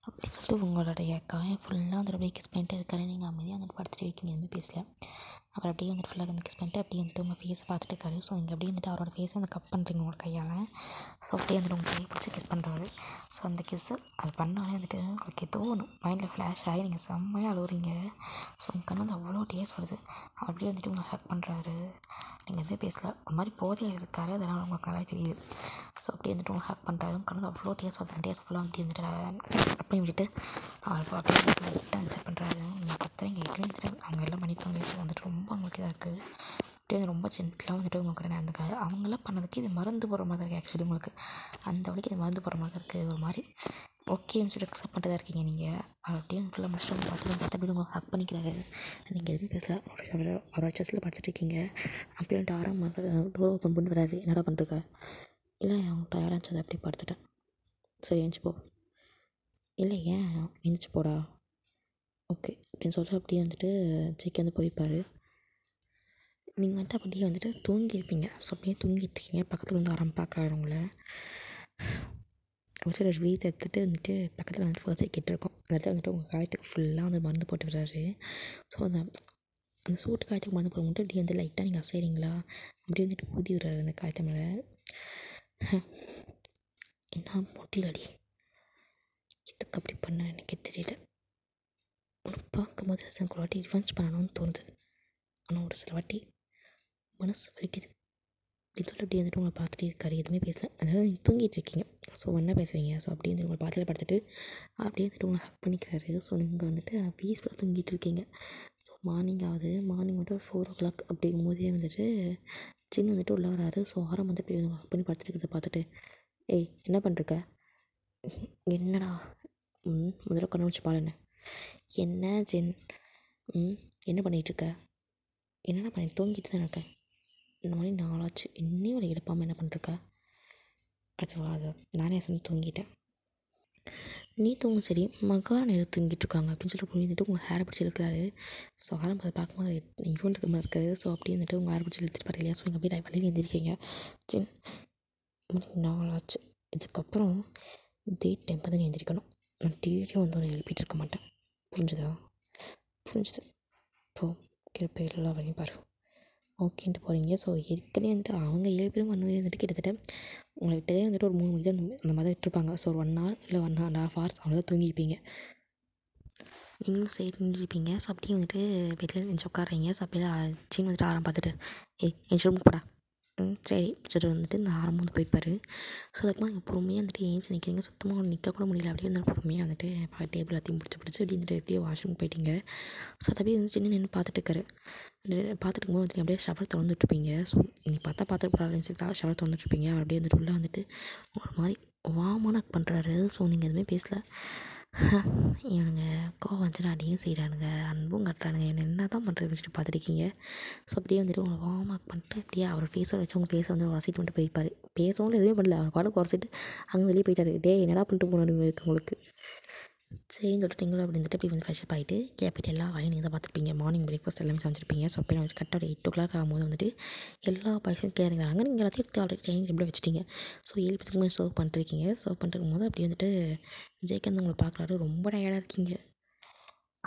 அப்படின்னு சொல்லிட்டு உங்களுடைய காயம் ஃபுல்லாக வந்துட்டு அப்படியே கிஸ் பண்ணிட்டு இருக்காரு. நீங்கள் அமைதியாக வந்துட்டு படுத்துட்டு இருக்கீங்க, எதுவுமே பேசல. அப்புறம் அப்படியே வந்துட்டு ஃபுல்லாக வந்து கிஸ் பண்ணிட்டு அப்படியே வந்துட்டு உங்கள் ஃபேஸ் பார்த்துட்டு இருக்காரு. ஸோ நீங்கள் அப்படியே வந்துட்டு அவரோட ஃபேஸை வந்து கப் பண்ணுறீங்க உங்கள் கையால். ஸோ அப்படியே வந்துட்டு உங்கள் கையை பிடிச்சி கிஸ் பண்ணுறாரு. ஸோ அந்த கிஸ்ஸு அது பண்ணாலே வந்துட்டு உங்களுக்கு ஏதோ ஒன்று மைண்டில் ஃப்ளாஷ் ஆகி நீங்கள் செம்மையாக அழுகுறீங்க. ஸோ உங்கள் கண்ணு வந்து அவ்வளோ டேஸ் வருது. அப்படியே வந்துட்டு உங்களை ஹேக் பண்ணுறாரு. நீங்கள் எதுவுமே பேசல, ஒரு மாதிரி போதையில் இருக்காரு, அதெல்லாம் உங்களுக்கு நல்லாவே தெரியுது. ஸோ அப்படியே வந்துட்டு உங்களை ஹேக் பண்ணுறாரு. உங்கள் கண்ணு அவ்வளோ டேஸ் வருது. டேஸ் ஃபுல்லாக வந்துட்டு வந்துட்டு அப்படியே விட்டுட்டு அப்படியே லைட்டாக ஆன்சர் பண்ணுறாரு. நீங்கள் கத்துறீங்க, எப்படியும் வந்துட்டு அவங்க எல்லாம் பண்ணியிருக்காங்க. ஸோ வந்துட்டு ரொம்ப அவங்களுக்கு இதாக இருக்குது. அப்படியே வந்து ரொம்ப ஜென்டிலாக வந்துட்டு உங்கள் கூட நடந்துக்காரு. அவங்களாம் பண்ணதுக்கு இது மறந்து போகிற மாதிரி இருக்குது. ஆக்சுவலி உங்களுக்கு அந்த வழிக்கு இது மறந்து போகிற மாதிரி இருக்குது. ஒரு மாதிரி ஓகேன்னு சொல்லிட்டு அக்செப்ட் பண்ணிட்டு தான் இருக்கீங்க நீங்கள். அப்படியே ஃபுல்லாக முடிச்சுட்டு பார்த்து அப்படியே உங்களுக்கு ஹக் பண்ணிக்கிறாரு. நீங்கள் எதுவும் பேசல, அவரோட செஸ்ஸில் படிச்சுட்டு இருக்கீங்க. அப்படியே வந்துட்டு ஆறாம் டோர் ஓப்பன் பண்ணி வராது. என்னடா பண்ணுறக்க? இல்லை அவங்க டயர்டாக இருந்துச்சு, அப்படியே படுத்துட்டேன். சரி எழுந்துச்சு போ. இல்லை ஏன் எழுந்துச்சு போடா. ஓகே அப்படின்னு சொல்லிட்டு அப்படியே வந்துட்டு செக் வந்து போய்ப்பார். நீங்கள் வந்துட்டு அப்படியே வந்துட்டு தூங்கியிருப்பீங்க. ஸோ அப்படியே தூங்கிட்டுருக்கீங்க. பக்கத்தில் வந்து ஆரம்பி பார்க்குறாரு உங்களை. ஒரு சில வீத்தை எடுத்துகிட்டு வந்துட்டு பக்கத்தில் வந்துட்டு ஃபர்ஸ்ட் எய்ட் கிட் இருக்கும். அந்த இடத்துல வந்துட்டு உங்கள் காயத்துக்கு ஃபுல்லாக வந்து மருந்து போட்டு விடுறாரு. ஸோ அந்த சூட்டு காயத்துக்கு மருந்து போட மட்டும் இப்படி வந்து லைட்டாக நீங்கள் அசைறீங்களா, அப்படியே வந்துட்டு ஊதி விடுறாரு அந்த காயத்து மேலே. என்ன முடியலடி, இதுக்கு அப்படி பண்ண எனக்கு தெரியல. உன்னை பார்க்கும்போது எனக்கு ஒரு வாட்டி ரிவென்ஸ் பண்ணணும்னு தோணுது. ஆனால் ஒரு சில வாட்டி மனசு வலிக்குது அப்படின்னு சொல்லிட்டு அப்படியே வந்துட்டு உங்களை பார்த்துட்டே இருக்காரு. எதுவுமே பேசல. அதாவது நீங்கள் தூங்கிட்டு இருக்கீங்க. ஸோ என்ன பேசுவீங்க? ஸோ அப்படியே வந்து உங்களை பார்த்துல படுத்துட்டு அப்படியே வந்துட்டு உங்களை ஹக் பண்ணிக்கிறாரு. ஸோ நீங்கள் வந்துட்டு பீஸ்ஃபுல்லாக தூங்கிட்டு இருக்கீங்க. ஸோ மார்னிங் ஆகுது. மார்னிங் வந்துட்டு ஒரு 4 o'clock அப்படிங்கும் போதே வந்துட்டு சின்ன வந்துட்டு உள்ள வராரு. ஸோ ஆரம் வந்து அப்படி ஹக் பண்ணி படுத்துட்டு இருக்கிறத பார்த்துட்டு, ஏய் என்ன பண்ணிருக்க? என்னடா? முதல்ல கண்ணு வச்சு பாரு. என்ன ஜென்? என்ன பண்ணிகிட்ருக்க? என்னென்ன பண்ணி தூங்கிட்டு தான் இருக்கேன். இந்த மாதிரி நாளாச்சு, இன்னும் ஒரு எடுப்பாமல் என்ன பண்ணிருக்க? அது நானே அசந்து தூங்கிட்டேன். நீ தூங்க சரி, மகாராணி எது தூங்கிட்டு இருக்காங்க அப்படின்னு சொல்லிட்டு புரிஞ்சுட்டு உங்கள் ஹேரை பிடிச்சி இழுக்கிறாரு. ஸோ ஆரம்பத்தை பார்க்கும்போது இவன் இருக்க மாதிரி இருக்காது. ஸோ அப்படியே வந்துட்டு உங்கள் ஹேரை பிடிச்சி இழுத்துட்டு பாரு இல்லையா. ஸோ இங்கே அப்படியே வழியில் எழுந்திருக்கீங்க. ஜின் நாளாச்சு, இதுக்கப்புறம் இதே டைம் தான் நீ எழுந்திரிக்கணும். நான் டிவியும் வந்து உன்னை எழுப்பிட்டு இருக்க மாட்டேன். புரிஞ்சுதா? புரிஞ்சுது. இப்போது கிருப்ப எல்லா வரையும் பாரு. ஓகேன்ட்டு போகிறீங்க. ஸோ ஏற்கனவே வந்துட்டு அவங்க 7 பேரும் வந்துட்டு கிட்டத்தட்ட உங்களை விட்டதே வந்துட்டு ஒரு 3 மணிக்கு தான் அந்த மாதிரி விட்டுருப்பாங்க. ஸோ ஒரு 1 hour இல்லை 1.5 hours அவ்வளோதான் தூங்கியிருப்பீங்க. நீங்களும் சரி தூங்கியிருப்பீங்க. ஸோ அப்படியே வந்துட்டு பெட்டில் எழுந்துச்சி உட்காடுறீங்க. ஸோ அப்படியே சீன் வந்துட்டு ஆரம் பார்த்துட்டு, ஏய் என் ரூமுக்கு போடா. சரி சொல்லிட்டு வந்துட்டு இந்த ஆரம் வந்து போய்ப்பார். ஸோ அதுக்கப்புறமா நீங்கள் பொறுமையாக வந்துட்டு ஏஞ்சி நிற்கிறீங்க. சுத்தமாக நிற்கக்கூட முடியல. அப்படியே வந்து பொறுமையாக வந்துட்டு டேபிள் எல்லாத்தையும் பிடிச்சி அப்படி வந்துட்டு எப்படியே வாஷ்ரூம் போயிட்டீங்க. ஸோ அது அப்படியே வந்து சின்ன நின்று பார்த்துட்டு இருக்காரு. பார்த்துட்டு இருக்கும்போது வந்துட்டு அப்படியே ஷவர் திறந்துட்டுருப்பீங்க. ஸோ நீங்கள் பார்த்துட்டு போகிற ஷவர் திறந்துட்டுருப்பீங்க. அவர் அப்படியே வந்துட்டு உள்ளே வந்துட்டு ஒரு மாதிரி வார்மாக பண்ணுறாரு. ஸோ நீங்கள் எதுவுமே பேசல. இவனுங்க கோவம் வந்துச்சுன்னா அடியும் செய்கிறானுங்க, அன்பும் கட்டுறானுங்க, என்ன தான் பண்ணுறது வச்சுட்டு பார்த்துருக்கீங்க. ஸோ அப்படியே வந்துட்டு உங்களை வார்ம் பண்ணிட்டு அப்படியே அவர் ஃபேஸோட வச்சு உங்கள் ஃபேஸை வந்து உரசிட்டு வந்துட்டு போயிருப்பார். பேசவும் எதுவுமே பண்ணல, அவர் பாட்டுக்கு உரசிட்டு அங்கே வெளியே போயிட்டாரு. டே என்னடா பண்ணிட்டு போகணும் இருக்கு உங்களுக்கு. சரின்னு சொல்லிட்டு நீங்களும் அப்படி வந்துட்டு அப்படி வந்து ஃப்ரெஷ்அப் ஆகிட்டு கேப்பிட்டு எல்லா வேலையும் நீங்கள் தான் பார்த்துருப்பீங்க. மார்னிங் பிரேக்ஃபாஸ்ட் எல்லாமே சமைச்சிருப்பீங்க. ஸோ அப்போ வந்துட்டு கரெக்டாக ஒரு 8 o'clock ஆகும்போது வந்துட்டு எல்லா பாய்ஸும் கேரிங் வராங்க. நீங்கள் எல்லாத்தையும் எடுத்து ஆல்ரெடி டைனிங் டேபிளில் வச்சுட்டீங்க. ஸோ 7 பேத்துக்கு மேலே சர்வ் பண்ணிட்டுருக்கீங்க. சர்வ் பண்ணிருக்கும் போது அப்படியே வந்துட்டு ஜெயகாந்த் உங்களை பார்க்குறாரு. ரொம்ப டயர்டாக இருக்கீங்க.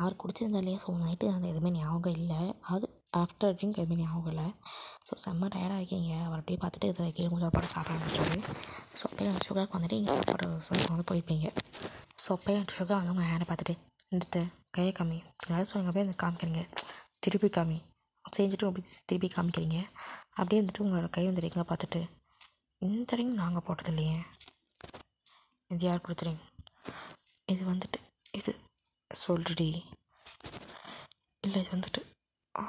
அவர் குடிச்சிருந்தா இல்லையா, ஸோ நைட்டு அந்த எதுவுமே ஞாபகம் இல்லை. அது ஆஃப்டர் ட்ரிங்க் எதுவுமே ஞாபகம் இல்லை. ஸோ செம்ம டயர்டாக இருக்கீங்க. அவர் அப்படியே பார்த்துட்டு இதை கீழே கொஞ்சம் சாப்பாடு சாப்பிட ஆரம்பிச்சாரு. ஸோ அப்படியே அந்த சுகருக்கு வந்துட்டு இங்கே சாப்பாடு வந்து போயிருப்பீங்க. ஸோ அப்போயே அந்த சுகர் வந்து உங்கள் ஹேண்டை பார்த்துட்டு நிறுத்து, கையை காமி அப்படின்னாலும். ஸோ நீங்கள் அப்படியே அந்த காமிக்கிறீங்க, திருப்பி காமி செஞ்சுட்டு அப்படி திருப்பி காமிக்கிறீங்க. அப்படியே வந்துட்டு உங்களோட கை வந்துட்டு எங்கே பார்த்துட்டு, இந்த ரிங் நாங்கள் போட்டது இல்லையே, இது யார் கொடுத்துறீங்க, இது வந்துட்டு இது சொல்லுடி, இல்லை இது வந்துட்டு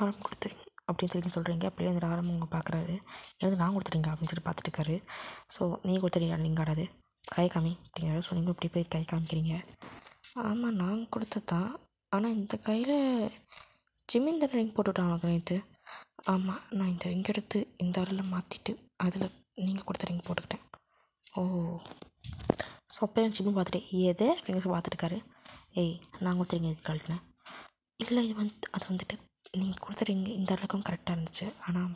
ஆரம் கொடுத்துறீங்க அப்படின்னு சொல்லி சொல்கிறீங்க. அப்படியே அந்த ஆரம் உங்களை பார்க்குறாரு. இல்லை நான் கொடுத்துறீங்க அப்படின்னு சொல்லி பார்த்துட்டு இருக்காரு. ஸோ நீ கொடுத்துறீங்க நீங்கள் ஆடாது, கை காமி அப்படிங்கிறாரு. ஸோ நீங்களும் இப்படி போய் கை காமிக்கிறீங்க. ஆமாம் நான் கொடுத்தது தான், ஆனால் இந்த கையில் ஜிம்மின் ரிங் போட்டுவிட்டான் நேற்று. ஆமாம், நான் இந்த ரிங் எடுத்து இந்த ஆளில் மாற்றிட்டு அதில் நீங்கள் கொடுத்த ரிங் போட்டுக்கிட்டேன். ஓ, ஸோ அப்போ ஜிம்மு பார்த்துட்டு எதை நீங்கள் பார்த்துட்டுருக்காரு. ஏய், நான் கொடுத்த ரிங் எதுக்கு கழட்டினேன்? இல்லை, அது வந்துட்டு நீங்கள் கொடுத்த ரிங் இந்த அளவுக்கும் கரெக்டாக இருந்துச்சு, ஆனால்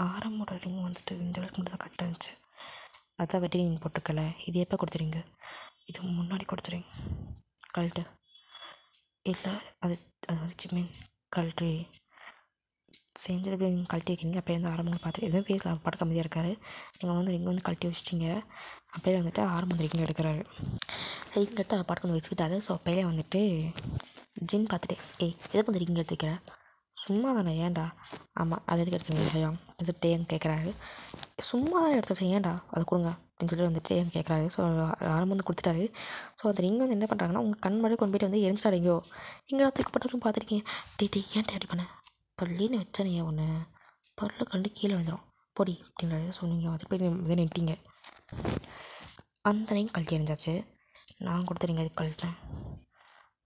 ஆரம்போட ரிங் வந்துட்டு இந்த அளவுக்கு மட்டும் தான் கரெக்டாக இருந்துச்சு. அதான் வெட்டி ரிங் போட்டிருக்கல, இது எப்போ கொடுத்துறீங்க? இது முன்னாடி கொடுத்துறீங்க, கழட்டு. இல்லை, அது அது வந்து ஜிம்மின் கழட்டு செஞ்சுட்டு நீங்கள் கழட்டி வைக்கிறீங்க. அப்போ வந்து ஆரம்பம் பார்த்துட்டு எதுவுமே பேசல, அவர் பாட்டு கம்மியாக இருக்கார். நீங்கள் வந்து ரிங் வந்து கழட்டி வச்சிட்டிங்க. அப்படியே வந்துட்டு ஆரம்பம் வந்து ரிங் எடுக்கிறாரு. ரிங் எடுத்து அவர் பாட்டுக்கு வந்து வச்சுக்கிட்டாரு. ஸோ அப்போயே வந்துட்டு ஜின் பார்த்துட்டு ஏய் எதுக்கு வந்து ரிங் எடுத்து வைக்கிற? சும்மா தானே, ஏன்டா? ஆமாம், அது எதுக்கு எடுத்துங்க ஹயாங் அது டேன்னு கேட்குறாரு. சும்மா தான் எடுத்து வச்சேன், ஏன்டா அதை கொடுங்க அப்படின்னு சொல்லிட்டு வந்துட்டு ஏன்னு கேட்குறாரு. ஸோ ஆரம்பம் வந்து கொடுத்துட்டாரு. ஸோ அந்த ரிங் வந்து என்ன பண்ணுறாங்கன்னா உங்கள் கண் முன்னாடி கொண்டு போய்ட்டு வந்து எரிஞ்சிட்டாருங்கோ. இங்கே தூக்கப்பட்டவரும் பார்த்துருக்கீங்க. டே ஏன்ட்டு அப்படி பண்ண? பள்ளின்னு வச்சனையே ஒன்று பல்ல கண்டு கீழே விழுந்துடும் பொடி அப்படின்றாரு. ஸோ நீங்கள் அது போய் இதை நிட்டீங்க. அந்த ரிங் கழட்டி எறிஞ்சாச்சு. நான் கொடுத்த ரிங் அதுக்கு கழட்டேன்.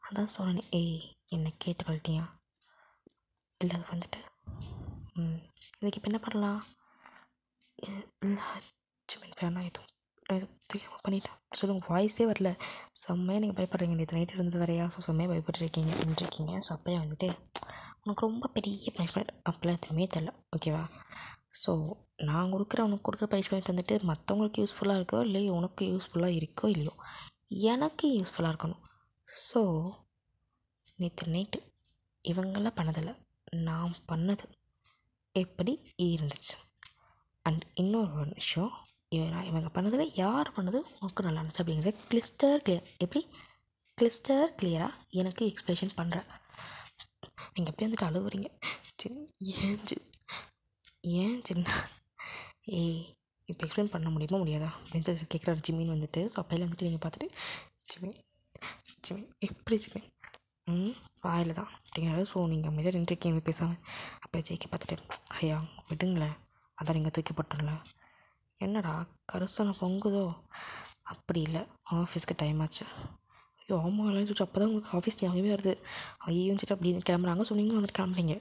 அதான் சொன்னேன், ஏய் என்னை கேட்டு கழட்டியா? இல்லை அது வந்துட்டு இதுக்கு இப்போ என்ன பண்ணலாம்? இல்லை ஜிமின் வேணாம், எதுவும் தெரியாமல் பண்ணிட்டேன் சொல்லுங்கள். வாய்ஸே வரல, செம்மையாக நீங்கள் பயப்படுறீங்க. நேற்று நைட்டு இருந்தது வரையா? ஸோ செம்மையாக பயப்பட்டுருக்கீங்க நின்றுருக்கீங்க. ஸோ அப்போயே வந்துட்டு உனக்கு ரொம்ப பெரிய பனிஷ்மெண்ட் அப்படிலாம் எதுவுமே தெரில, ஓகேவா? ஸோ நான் உனக்கு கொடுக்குற பனிஷ்மெண்ட் வந்துட்டு மற்றவங்களுக்கு யூஸ்ஃபுல்லாக இருக்கோ இல்லையோ, உனக்கு யூஸ்ஃபுல்லாக இருக்கோ இல்லையோ, எனக்கு யூஸ்ஃபுல்லாக இருக்கணும். ஸோ நேற்று நைட்டு இவங்கெல்லாம் பண்ணதில்லை, நான் பண்ணது எப்படி இருந்துச்சு. அண்ட் இன்னொரு விஷயம், இவங்க பண்ணதில் யார் பண்ணது உனக்கு நல்லா இருந்துச்சு அப்படிங்கிறத கிளிஸ்டர் கிளியர், எப்படி கிளிஸ்டர் கிளியராக எனக்கு எக்ஸ்பிளேஷன் பண்ணுறேன். நீங்கள் எப்படி வந்துட்டு அழுகுறீங்க? ஏன் சின்ன ஏய் இப்போ எக்ஸ்பிளைன் பண்ண முடியுமா முடியாதா அப்படின்னு சொல்லி கேட்குறாரு ஜிம்மின் வந்துட்டு. ஸோ அப்பையில் வந்துட்டு நீங்கள் பார்த்துட்டு ஜிம்மின் ஜிம்மின் எப்படி ஜிம்மின் வாயில் தான் அப்படிங்கிறாரு. ஸோ நீங்கள் அமைதியாக நின்றுருக்கீங்க பேசாமல். அப்போ ஜெயிக்க பார்த்துட்டு ஐயா விடுங்களேன், அதான் நீங்கள் தூக்கி போட்டல. என்னடா கரிசனை பொங்குதோ? அப்படி இல்லை, ஆஃபீஸ்க்கு டைம் ஆச்சு. ஐயோ ஆமாம் இல்லைன்னு சொல்லிட்டு அப்போ தான் உங்களுக்கு ஆஃபீஸ் ஞாபகமே வருது. ஐயோ சொல்லிட்டு அப்படி கிளம்புறாங்க. ஸோ நீங்களும் வந்துட்டு கிளம்புறீங்க.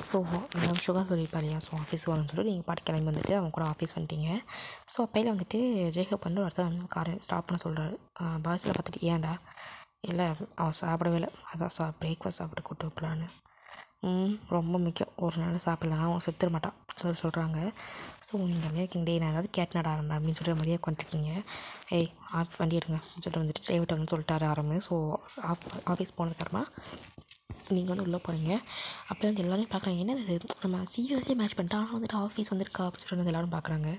ஸோ நான் சுகா சொல்லியிருப்பா இல்லையா, ஸோ ஆஃபீஸ் வரணும்னு சொல்லிட்டு நீங்கள் பாட்டு கிளம்பி வந்துட்டு அவங்க கூட ஆஃபீஸ் வந்துட்டீங்க. ஸோ அப்பையில் வந்துட்டு ஜெய்ஹப் வந்து ஒருத்தர் வந்து காரை ஸ்டாப் பண்ண சொல்கிறாரு. பாய்ஸில் பார்த்துட்டு ஏன்டா? இல்லை அவன் சாப்பிடவே இல்லை, அதான் பிரேக்ஃபாஸ்ட் சாப்பிட்டு கூப்பிட்டு வைக்கலான்னு. ரொம்ப முக்கியம், ஒரு நாள் சாப்பிட்லனா அவன் செத்துட மாட்டான் சொல்கிறாங்க. ஸோ நீங்கள் இருக்கீங்க, டே நான் ஏதாவது கேட்டனடா அப்படின்னு சொல்லிட்டு மாதிரியே உட்காந்துருக்கீங்க. ஏய் வண்டி எடுங்க சொல்லிட்டு வந்துட்டு டிரைவர்கிட்ட வந்து சொல்லிட்டாரு ஆரம்பி. ஸோ ஆஃபீஸ் போனதுக்கப்புறமா நீங்கள் வந்து உள்ளே போகிறீங்க. அப்போ வந்து எல்லோரும் பார்க்குறாங்க, என்ன இது நம்ம சியூஎஸ்ஏ மேட்ச் பண்ணிட்டு ஆனால் வந்துட்டு ஆஃபீஸ் வந்துருக்கா அப்படின்னு சொல்லிட்டு வந்து எல்லோரும் பார்க்குறாங்க.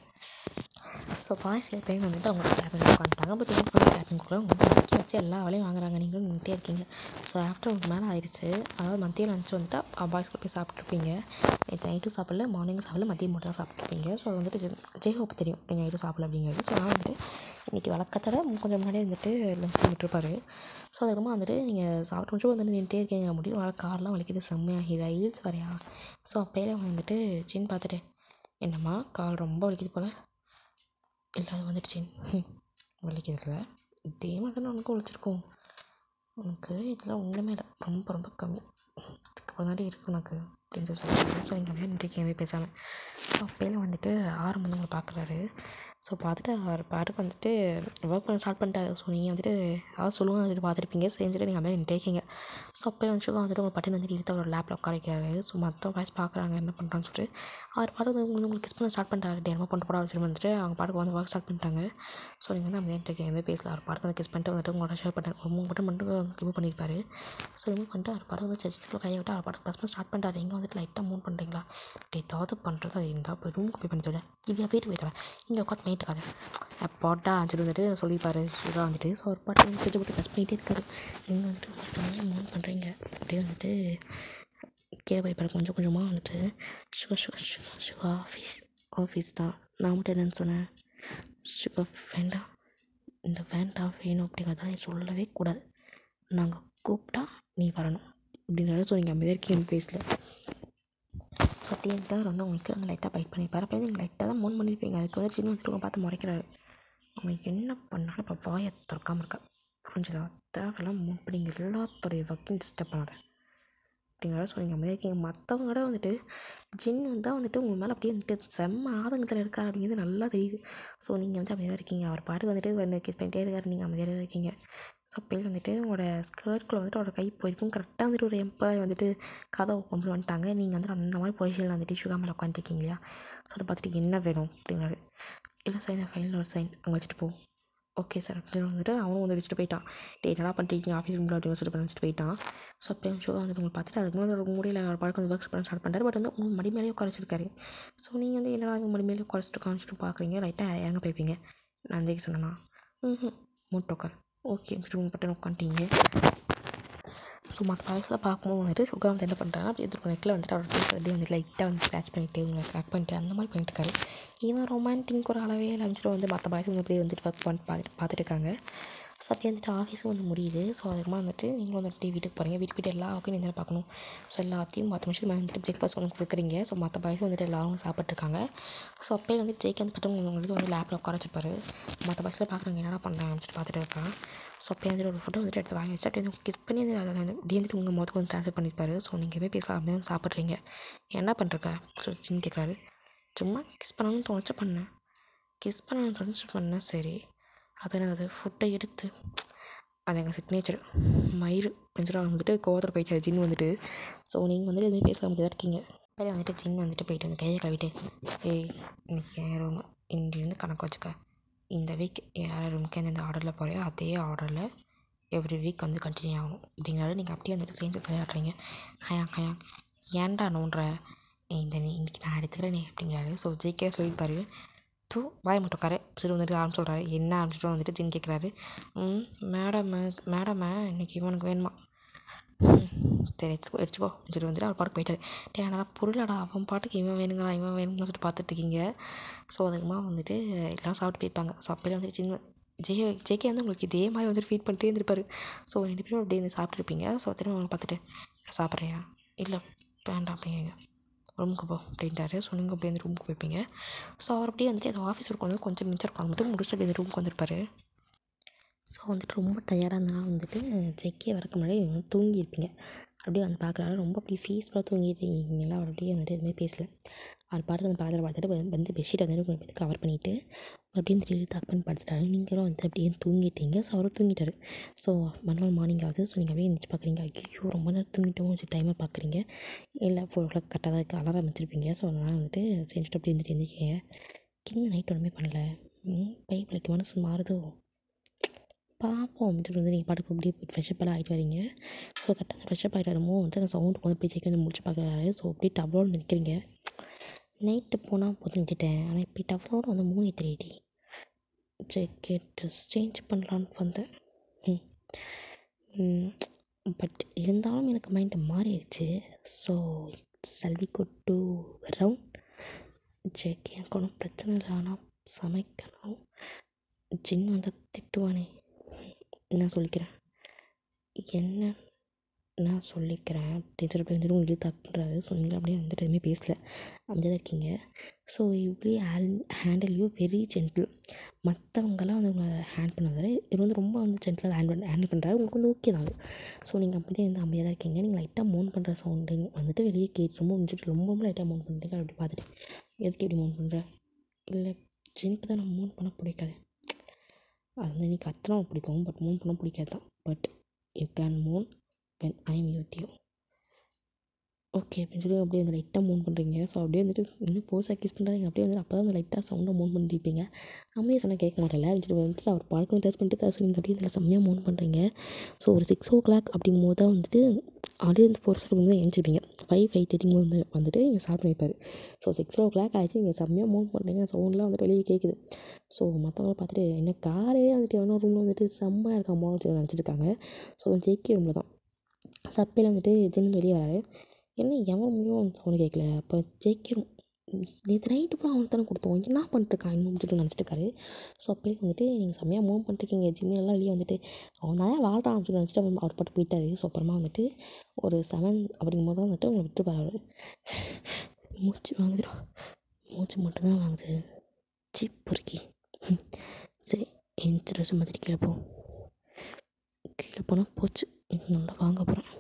ஸோ பாய்ஸ் எப்பயும் வந்துட்டு அவங்களோட கேபின் உட்காந்துட்டாங்க. பட் எனக்கு வந்து கேபின் கொடுக்குற உங்களுக்கு நிற்க வச்சு எல்லா வேலையும் வாங்குறாங்க, நீங்களும் நின்றுட்டே இருக்கீங்க. ஸோ ஆஃப்டர் ஒரு மேலே ஆயிடுச்சு. அதாவது மதியம் லஞ்ச் வந்துட்டு பாய்ஸ் கூட போய் சாப்பிட்ருப்பீங்க. நேற்று நைட்டும் சாப்பிடல, மார்னிங் சாப்பிடல, மதியம் மட்டும் தான் சாப்பிட்ருப்பீங்க. ஸோ அது வந்துட்டு ஜெய்ஹோப் தெரியும் நீங்கள் நைட்டும் சாப்பிடல அப்படிங்கிறது. ஸோ நான் வந்துட்டு இன்றைக்கி வழக்கத்தோட கொஞ்சம் முன்னாடியே வந்துட்டு லஞ்ச் பண்ணிட்டுருப்பாரு. ஸோ அதுக்கப்புறமா வந்துட்டு நீங்கள் சாப்பிட்டு முடிச்சு வந்துட்டு நின்றுட்டே இருக்கீங்க. முடியும் நல்லா கார்லாம் வலிக்குது செம்மையாக ஹீல்ஸ் வரையா. ஸோ அப்போயே வந்துட்டு சின் பார்த்துட்டு என்னம்மா கால் ரொம்ப வலிக்குது போல். இல்லை அது வந்துடுச்சு வலிக்கிறதுல இதே மாதிரி தானே உனக்கு வலிச்சிருக்கும். உனக்கு இதெல்லாம் ஒன்றுமே இல்லை, ரொம்ப ரொம்ப கம்மி, அதுக்கப்புறம் தாண்டி இருக்குது உனக்கு அப்படின்னு சொல்லிட்டு. ஸோ நீங்கள் அப்படியே நின்றுருக்கீங்க பேசாமல். ஸோ அப்போயே வந்துட்டு ஆரம் வந்து உங்களை பார்க்குறாரு. ஸோ பார்த்துட்டு அவர் பாட்டுக்கு வந்துட்டு ஒர்க் பண்ண ஸ்டார்ட் பண்ணிட்டாரு. ஸோ நீங்கள் வந்துட்டு அதாவது சொல்லுவாங்க வந்துட்டு பார்த்துருப்பீங்க, செஞ்சுட்டு நீங்கள் அப்படியே நின்றுருக்கீங்க. ஸோ அப்போ வந்து சுகா வந்துட்டு உங்கள் பட்டன் வந்துட்டு இழுத்து அவரோட லேப்பில் உட்கார வைக்கிறாரு. ஸோ மற்ற பாய்ஸ் பார்க்குறாங்க என்ன பண்ணுறான்னு சொல்லிட்டு. அவர் பாட்டு வந்து உங்களுக்கு கிஸ் பண்ண ஸ்டார்ட் பண்ணிட்டாரு. டேரமாக பண்ணிட்டு போட வச்சுட்டு வந்துட்டு அவங்க பாட்டுக்கு வந்து ஒர்க் ஸ்டார்ட் பண்ணிட்டாங்க. ஸோ நீங்கள் வந்து அமைதியாக இருக்கீங்க, எதுவுமே பேசல. அவர் பாட்டுக்கு வந்து கிஸ் பண்ணிட்டு வந்துட்டு உங்களோட ஷேர் பண்ணார். ஒரு 3 பட்டன் மட்டும் ரிமூவ் பண்ணியிருப்பாரு. ஸோ ரிமூவ் பண்ணிட்டு அவர் பாட்டுக்கு வந்து செஸ்ட்டுக்குள்ள கையை விட்டு அவர் பாட்டுக்கு ப்ளஸ் பண்ண ஸ்டார்ட் பண்ணிட்டாரு. இங்கே வந்துட்டு லைட்டாக மூவ் பண்ணுறீங்களா? ஏதாவது பண்ணுறது அது இருந்தால் போய் ரூமுக்கு போய் பண்ணி சொல்ல, இல்லையா வீட்டுக்கு போய் தர, இங்கே உட்காந்து மேட்டுக்காது பாட்டா சொல்லி வந்துட்டு சொல்லிப்பாரு சுகா வந்துட்டு. ஸோ ஒரு பாட்டு வந்து செஞ்சு போட்டு ப்ரெஸ் பண்ணிகிட்டே இருக்காரு. நீங்கள் வந்துட்டு ஒருத்தவங்க மூவ் பண்ணுறீங்க. அப்படியே வந்துட்டு கீழே போய் கொஞ்சம் கொஞ்சமாக வந்துட்டு சுகா சுகா சுகா சுகா ஆஃபீஸ் தான், நான் மட்டும் என்னென்னு சொன்னேன். சுகா வேண்டாம், இந்த வேண்டாம் வேணும் அப்படிங்கிறத நீ சொல்லவே கூடாது, நாங்கள் கூப்பிட்டா நீ வரணும் அப்படிங்கிறத. ஸோ நீங்கள் அமைதியாக இருக்கீங்க பேசல. ஸோ தான் வந்து உங்களுக்கு வந்து லைட்டாக பைட் பண்ணியிருப்பார். அப்போ நீங்கள் லைட்டாக தான் மூவ் பண்ணியிருப்பீங்க. அதுக்கு வந்து சின்ன வந்துட்டு பார்த்து முறைக்கிறாரு. அவன் என்ன பண்ணாலும் இப்போ வாயை திறக்காமல் இருக்கா, புரிஞ்சுதா? தேவையெல்லாம் மூவ் பண்ணிங்க, எல்லாத்தோடைய ஒர்க்கையும் டிஸ்டர்ப் பண்ணாத அப்படிங்கிறத. ஸோ நீங்கள் அமைதியாக இருக்கீங்க. மற்றவங்களோட வந்துட்டு ஜின் தான் வந்துட்டு உங்கள் மேலே அப்படியே வந்துட்டு செம்ம ஆதங்கத்தில் இருக்கார் அப்படிங்கிறது நல்லா தெரியுது. ஸோ நீங்கள் வந்து அமைதியாக இருக்கீங்க, அவர் பாட்டுக்கு வந்துட்டு வந்து கிஸ் பண்ணிட்டே இருக்காரு, நீங்கள் அமைதியாக தான் இருக்கீங்க. ஸோ அப்போயே வந்துட்டு உங்களோட ஸ்கர்ட்குள்ளே வந்துட்டு அவரோட கை போயிருக்கும். கரெக்டாக வந்துட்டு ஒரு எம்ப்ளாய் வந்துட்டு கதவை கொண்டு வந்துட்டாங்க. நீங்கள் வந்துட்டு அந்த மாதிரி பொசிஷனில் வந்துட்டு ஷுகா மேலே உட்காந்துருக்கீங்க இல்லையா? ஸோ அதை பார்த்துட்டு என்ன வேணும் அப்படிங்கிறாரு. இல்லை சார், இந்த ஃபைனல் ஒரு சைன் அங்கே வச்சுட்டு போ. ஓகே சார் அப்படின்னு வந்துட்டு அவனும் வந்து வச்சுட்டு போயிட்டான். என்னடா பண்ணிட்டீங்க ஆஃபீஸ் ரூமில் அப்படின்னு சொல்லிட்டு வச்சுட்டு போயிட்டான். ஸோ அப்போ ஷோகா வந்துட்டு உங்களை பார்த்துட்டு அதுக்கு முன்னாடி ஒரு முடியல ஒரு பழக்கம் வந்து ஒர்க்ஸ் பண்ண ஸ்டார்ட் பண்ணுறாரு. பட் வந்து உங்கள் மடி மேலேயே உட்காரச்சிருக்காரு. ஸோ நீங்கள் வந்து என்னடா மடி மேலே உட்காரச்சிட்டு காமிச்சிட்டு பார்க்குறீங்க. லைட்டாக இறங்க போய்ப்பீங்க. நான் அந்தேக்கு சொன்னேன்னா மூட்டு உட்கார் ஓகே ரூம் பட்டன் உட்காந்துட்டீங்க. ஸோ மற்ற பாய்ஸில் பார்க்கும்போது வந்துட்டு ஷுகா வந்து என்ன பண்ணுறாங்கன்னா அப்படியே எதிர்ப்பு நெக்கில் வந்துட்டு அவரோட ஃபேஸ் அப்படியே வந்து லைட்டாக வந்து ஸ்க்ராச் பண்ணிவிட்டு உங்களை கட் பண்ணிட்டு அந்த மாதிரி பண்ணிட்டு இருக்காரு. இவன் ரொமான்டிக் ஒரு அளவே இல்லைன்னு வந்து மற்ற பாய்ஸ் வந்து அப்படியே வந்துட்டு ஒர்க் பண்ணி பார்த்துட்டு இருக்காங்க. ஸோ அப்படியே வந்துட்டு ஆஃபீஸும் வந்து முடியுது. ஸோ அதுக்கப்புறமா வந்துட்டு நீங்களும் வந்துட்டு வீட்டுக்கு போகிறீங்க. வீட்டுக்கு போய்ட்டு எல்லா ஒர்க்கையும் நீங்கள் பார்க்கணும். ஸோ எல்லாத்தையும் 10 நிமிஷம் வந்துட்டு பிரேக்ஃபாஸ்ட் ஒன்று கொடுக்குறீங்க. ஸோ மற்ற பாய்ஸும் வந்துட்டு எல்லாரும் சாப்பிட்ருக்காங்க. ஸோ அப்போயே வந்து ஜெய்க்கு வந்து பட்டம் உங்களுக்கு வந்து லேப்பில் உட்கார வச்சிருப்பாரு. மற்ற பாய்ஸில் பார்க்குறாங்க என்னடா பண்ணுறாங்க அப்படின்னு பார்த்துட்டு இருக்கான். ஸோ அப்போயே வந்துட்டு ஒரு ஃபோட்டோ வந்துட்டு எடுத்து வாங்கி வச்சு அப்படியே வந்து கிஸ் பண்ணி அதை வந்து வந்துட்டு உங்கள் முகத்துக்கு வந்து ட்ரான்ஸ்ஃபர் பண்ணியிருப்பாரு. ஸோ நீங்கள் எதுவுமே பேசலாம் அப்படின்னு சாப்பிட்றீங்க. என்ன பண்ணுறக்க சின்ன கேட்குறாரு. சும்மா கிஸ் பண்ணணும்னு தோணுச்சு பண்ணேன். கிஸ் பண்ணணும்னு தோணுச்சு பண்ணேன் சரி. அது என்னது ஃபுட்டை எடுத்து அது எங்கள் சிக்னேச்சர் மயிறு கொஞ்சம் வந்துட்டு கோவத்தில் போயிட்டாரு ஜின் வந்துட்டு. ஸோ நீங்கள் வந்துட்டு எதுவுமே பேசாமல் தான் இருக்கீங்க. அப்போ வந்துட்டு ஜின் வந்துட்டு போயிட்டு வந்து கையை கழுவிட்டு ஏய் இன்னைக்கு என் ரூம் இங்கேருந்து கணக்கு வச்சுக்க. இந்த வீக் யார் ரூமுக்கு எந்தெந்த ஆர்டரில் போகிறையோ அதே ஆர்டரில் எவ்ரி வீக் வந்து கண்டினியூ ஆகும் அப்படிங்கிறாரு. நீங்கள் அப்படியே வந்துட்டு சேர்ந்து விளையாடுறீங்க. ஹயாங் ஹயாங் ஏன்டா நோன்ற இந்த நீ இன்றைக்கி நான் எடுத்துக்கிறேனே அப்படிங்கிறாரு. ஸோ ஜெய்கே சொல்லியிருப்பாரு. தூ வாய் மட்டும் உட்காரு சரி வந்துட்டு ஆரம்பிச்சு சொல்கிறாரு. என்ன ஆரம்பிச்சுட்டு வந்துட்டு ஜின் கேட்குறாரு. மேடமு இன்றைக்கி இவனுக்கு வேணுமா? சரி எடுத்துக்கோ சொல்லிட்டு வந்துட்டு அவர் பாட்டுக்கு போயிட்டார். நல்லா பொருளடா அவன் பாட்டுக்கு இவன் வேணுங்களா இவன் வேணுங்கன்னு சொல்லிட்டு பார்த்துட்ருக்கீங்க. ஸோ அதுக்குமா வந்துட்டு எல்லாம் சாப்பிட்டு போயிருப்பாங்க. ஸோ அப்போயே வந்துட்டு சின்ன ஜேகே வந்து உங்களுக்கு இதே மாதிரி வந்துட்டு ஃபீட் பண்ணிட்டே இருந்திருப்பாரு. ஸோ 2 பேரும் அப்படியே வந்து சாப்பிட்ருப்பீங்க. ஸோ திரும்ப அவங்க பார்த்துட்டு சாப்பிட்றியா இல்லை வேண்டாம் அப்படிங்க ரூமுக்கு போ அப்படின்ட்டாரு. ஸோ நீங்கள் அப்படியே வந்து ரூமுக்கு போய்ப்பீங்க. ஸோ அவர் அப்படியே வந்துட்டு அந்த ஆஃபீஸ் ஒர்க் வந்து கொஞ்சம் மிச்சம் இருக்கும் வந்துட்டு முடிச்சுட்டு அப்படியே ரூமுக்கு வந்திருப்பாரு. ஸோ வந்துட்டு ரொம்ப டயர்டாக இருந்தாலும் வந்துட்டு ஜெக்கே வரக்கு முன்னாடி தூங்கியிருப்பீங்க. அப்படியே வந்து பார்க்குறாரு. ரொம்ப அப்படி பீஸ்ஃபுல்லாக தூங்கிட்டீங்களா? அவர் அப்படியே வந்துட்டு எதுவுமே பேசலை. அவர் பாட்டுக்கு வந்து பக்கத்தில் பார்த்துட்டு வந்து பெட்ஷீட் வந்துட்டு கவர் பண்ணிவிட்டு அப்படியே வந்துட்டு இழுத்து அக் பண்ணி படுத்துட்டாரு. நீங்களும் வந்து அப்படியே தூங்கிட்டீங்க. ஸோ அவரும் தூங்கிட்டார். ஸோ மறுநாள் மார்னிங் ஆகுது. ஸோ நீங்கள் அப்படியே எழுந்திரிச்சு பார்க்குறீங்க. ஐயோ ரொம்ப நேரம் தூங்கிட்டோம் வச்சு டைமை பார்க்குறீங்க. இல்லை 4 o'clock கரெக்டாக தான் இருக்குது. அலாரம் வச்சுருப்பீங்க. ஸோ அதனால் வந்துட்டு செஞ்சுட்டு அப்படியே வந்துட்டு எழுந்திரிக்கீங்க. கிண்ண நைட் ஒன்றுமே பண்ணல. கை வலிக்கு மனசு மாறுதோ பார்ப்போம் அப்படின்னு சொல்லிட்டு வந்து நீங்கள் பாட்டுக்கு அப்படியே ஃப்ரெஷ்ஷப்பெல்லாம் ஆகிட்டு வரீங்க. ஸோ கரெக்டாக ஃப்ரெஷ்ஷப் ஆகிட்டு வரும்போது வந்து அந்த சவுண்டு வந்து அப்படியே செக் வந்து முடிச்சு பார்க்குறாரு. ஸோ அப்படியே டவலோடு வந்து நிற்கிறீங்க. நைட்டு போனால் போதும் விட்டுட்டேன். ஆனால் இப்படி டவலோடு வந்து மூணு தெரியுடி ஜெக்கெட் ட்ரெஸ் சேஞ்ச் பண்ணலான்னு வந்தேன். பட் இருந்தாலும் எனக்கு மைண்டு மாறிடுச்சு. ஸோ சல்வி கோ டு ரவுண்ட் ஜெக் எனக்கு ஒன்றும் பிரச்சனை இல்லை. ஆனால் சமைக்கணும். ஜின் வந்து திட்டுவானே நான் சொல்லிக்கிறேன். என்ன நான் சொல்லிக்கிறேன் அப்படின்னு சொல்லிட்டு வந்துட்டு உங்களுக்கு தப்பு பண்ணுறாரு. ஸோ நீங்கள் அப்படியே வந்துட்டு எதுவுமே பேசலை அப்படியே தான் இருக்கீங்க. ஸோ இப்படி ஹேண்டில் யூ வெரி ஜென்டில். மற்றவங்கெல்லாம் வந்து உங்களை ஹேண்ட் பண்ணுவார். இவர் வந்து ரொம்ப வந்து ஜென்டிலாக ஹேண்டில் பண்ணுறாரு. உங்களுக்கு வந்து ஓகே தான். ஸோ நீங்கள் அப்படியே வந்து அமைதியாக தான் இருக்கீங்க. நீங்கள் லைட்டாக மோன் பண்ணுற சவுண்டு வந்துட்டு வெளியே கேட்டு ரொம்ப முடிச்சுட்டு ரொம்ப லைட்டாக மோன் பண்ணுறீங்க. அப்படி பார்த்துட்டு எதுக்கு இப்படி மோன் பண்ணுற? இல்லை ஜென்க்கு தான் நான் மோன் பண்ண பிடிக்காது. அது வந்து நீ கத்துனா பிடிக்கும் பட் மோன் பண்ண பிடிக்காது தான். But you can Mon when I'm with you okay அப்படின்னு சொல்லி அப்படியே வந்து லைட்டாக மூவ் பண்ணுறீங்க. ஸோ அப்படியே வந்துட்டு இன்னும் போர்ஸாக கிஸ் பண்ணுறாங்க. அப்படியே வந்து அப்போ தான் வந்து லைட்டாக சவுண்டாக மூவ் பண்ணிருப்பீங்க. அமைதியாக சொன்னால் கேட்க மாட்டேன்ல அப்படின்னு வந்துட்டு அவர் பார்க்க வந்து ட்ரெஸ் பண்ணிட்டு ஸோ நீங்கள் அப்படியே இதில் செம்மையாக மூவ் பண்ணுறீங்க. ஸோ ஒரு 6 o'clock அப்படிங்கும்போது தான் வந்துட்டு ஆல்ரெடி வந்து 4 o'clock வந்து எழுந்திருப்பீங்க. 5:30 வந்துட்டு நீங்கள் ஸ்டார்ட் பண்ணியிருப்பார். ஸோ 6 o'clock ஆகிடுச்சு. நீங்கள் செம்மையாக மூவ் பண்ணுறீங்க. சவுண்ட்லாம் வந்துட்டு வெளியே கேட்குது. ஸோ மற்றவங்கள பார்த்துட்டு என்ன காலையே வந்துட்டு எவனோ ரூமில் வந்துட்டு செம்மையாக இருக்காமோ அப்படின்னு நினச்சிட்டு இருக்காங்க. ஸோ ஜெயிக்கே ரூமில் தான் சப்பையில் வந்துட்டு ஜின் வெளியே வராரு. என்ன எவன் முடியும் சவுண்டு கேட்கல. அப்போ ஜெயிக்கிறோம் நேற்று நைட்டு பூரா அவனுக்கு தானே கொடுத்தோம் என்ன பண்ணிட்டுருக்கான் இன்னும் சொல்லிட்டு நினச்சிட்டு இருக்காரு. ஸோ அப்போயே வந்துட்டு நீங்கள் செம்மையாக மூவ் பண்ணிட்டுருக்கீங்க. ஜிம்மெல்லாம் வெளியே வந்துட்டு அவன் தான் வாழ்றான் அப்படின்னு நினச்சிட்டு அவர் பாட்டு போயிட்டாரு. ஸோ அப்புறமா வந்துட்டு ஒரு 7 அப்படிங்கும்போது தான் வந்துட்டு உங்களை விட்டு போகிறாரு. மூச்சு வாங்குதுடா மூச்சு மட்டும்தான் வாங்குது சீப் பொறுக்கி. சரி என் ட்ரெஸ் மாதிரி கீழே போ. கீழே போனால் போச்சு நல்லா வாங்க போகிறேன்.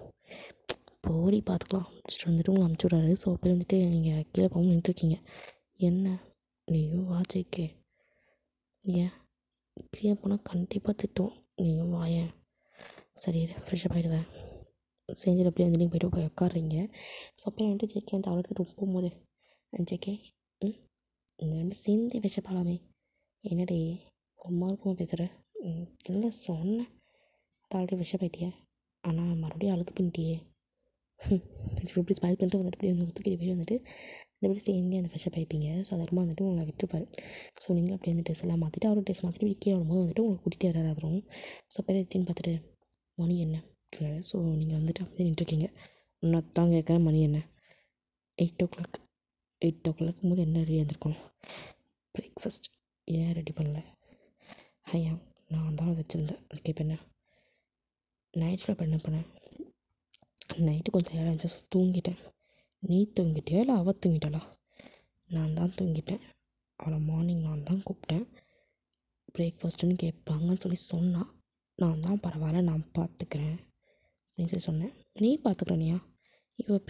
போடி பார்த்துக்கலாம் முடிச்சுட்டு வந்துட்டு உங்களை அனுப்பிச்சி விட்றாரு. ஸோ அப்போ வந்துட்டு நீங்கள் கீழே போகாமல் நின்றுருக்கீங்க. என்ன நீயும் வா ஜேகே. ஏன் கீழே போனால் கண்டிப்பாக திட்டுவோம். நீயும் வாயேன். சரி ஃப்ரெஷ்ஷப் ஆகிடுவேன். செஞ்சுட்டு அப்படியே வந்து நீங்கள் போய்ட்டு போய் உட்காடுறீங்க. ஸோ அப்போ வந்துட்டு ஜேகே அந்த அவர்கிட்ட போகும்போது ஜேகே இந்த ரெண்டு சேர்ந்து விஷப்பாலாமே. என்னடி ரொம்ப இருக்குமா பேசுகிற? இல்லை சொன்னேன் அது ஆல்ரெடி விஷ போயிட்டியே, ஆனால் மறுபடியும் அழுக்கு பண்ணிட்டியே. இப்படி ஸ்மைல் பண்ணிட்டு வந்துட்டு இப்படி வந்து ஒத்துக்கிட்டு போய் வந்துட்டு ரெண்டு பேரும் சேர்ந்து அந்த ஃப்ரெஷ்ஷப் ஆகிப்பீங்க. ஸோ அதற்கு வந்துட்டு உங்களை விட்டுருப்பார். ஸோ நீங்கள் அப்படியே வந்து ட்ரெஸ் எல்லாம் மாற்றிட்டு அவரோட ட்ரெஸ் மாற்றிட்டு கீழே வரும்போது வந்துட்டு உங்களுக்கு கூட்டிகிட்டே வராது. அப்புறம் ஸோ அப்போ எத்தின்னு பார்த்துட்டு மணி என்ன கேட்குறாரு. ஸோ நீங்கள் வந்துட்டு அப்படியே நின்றுருக்கீங்க. ஒன்றத்தான் கேட்குற மணி என்ன? 8:00. 8:00 போது என்ன ரெடி இருந்திருக்கணும்? பிரேக்ஃபாஸ்ட் ஏன் ரெடி பண்ணல? ஐயா நான் தான் வச்சுருந்தேன். அதுக்கு இப்போ என்ன? நைட்டில் இப்போ என்ன பண்ணேன்? நைட்டு கொஞ்சம் டயர்டாக இருந்துச்சு. ஸோ தூங்கிட்டேன். நீ தூங்கிட்டியா இல்லை அவள் தூங்கிட்டாளா? நான் தான் தூங்கிட்டேன். அவளை மார்னிங் நான் தான் கூப்பிட்டேன். பிரேக்ஃபாஸ்ட்டுன்னு கேட்பாங்கன்னு சொல்லி சொன்னான். நான் தான் பரவாயில்ல நான் பார்த்துக்கிறேன் அப்படின்னு சொல்லி சொன்னேன். நீ பார்த்துக்கிறனியா?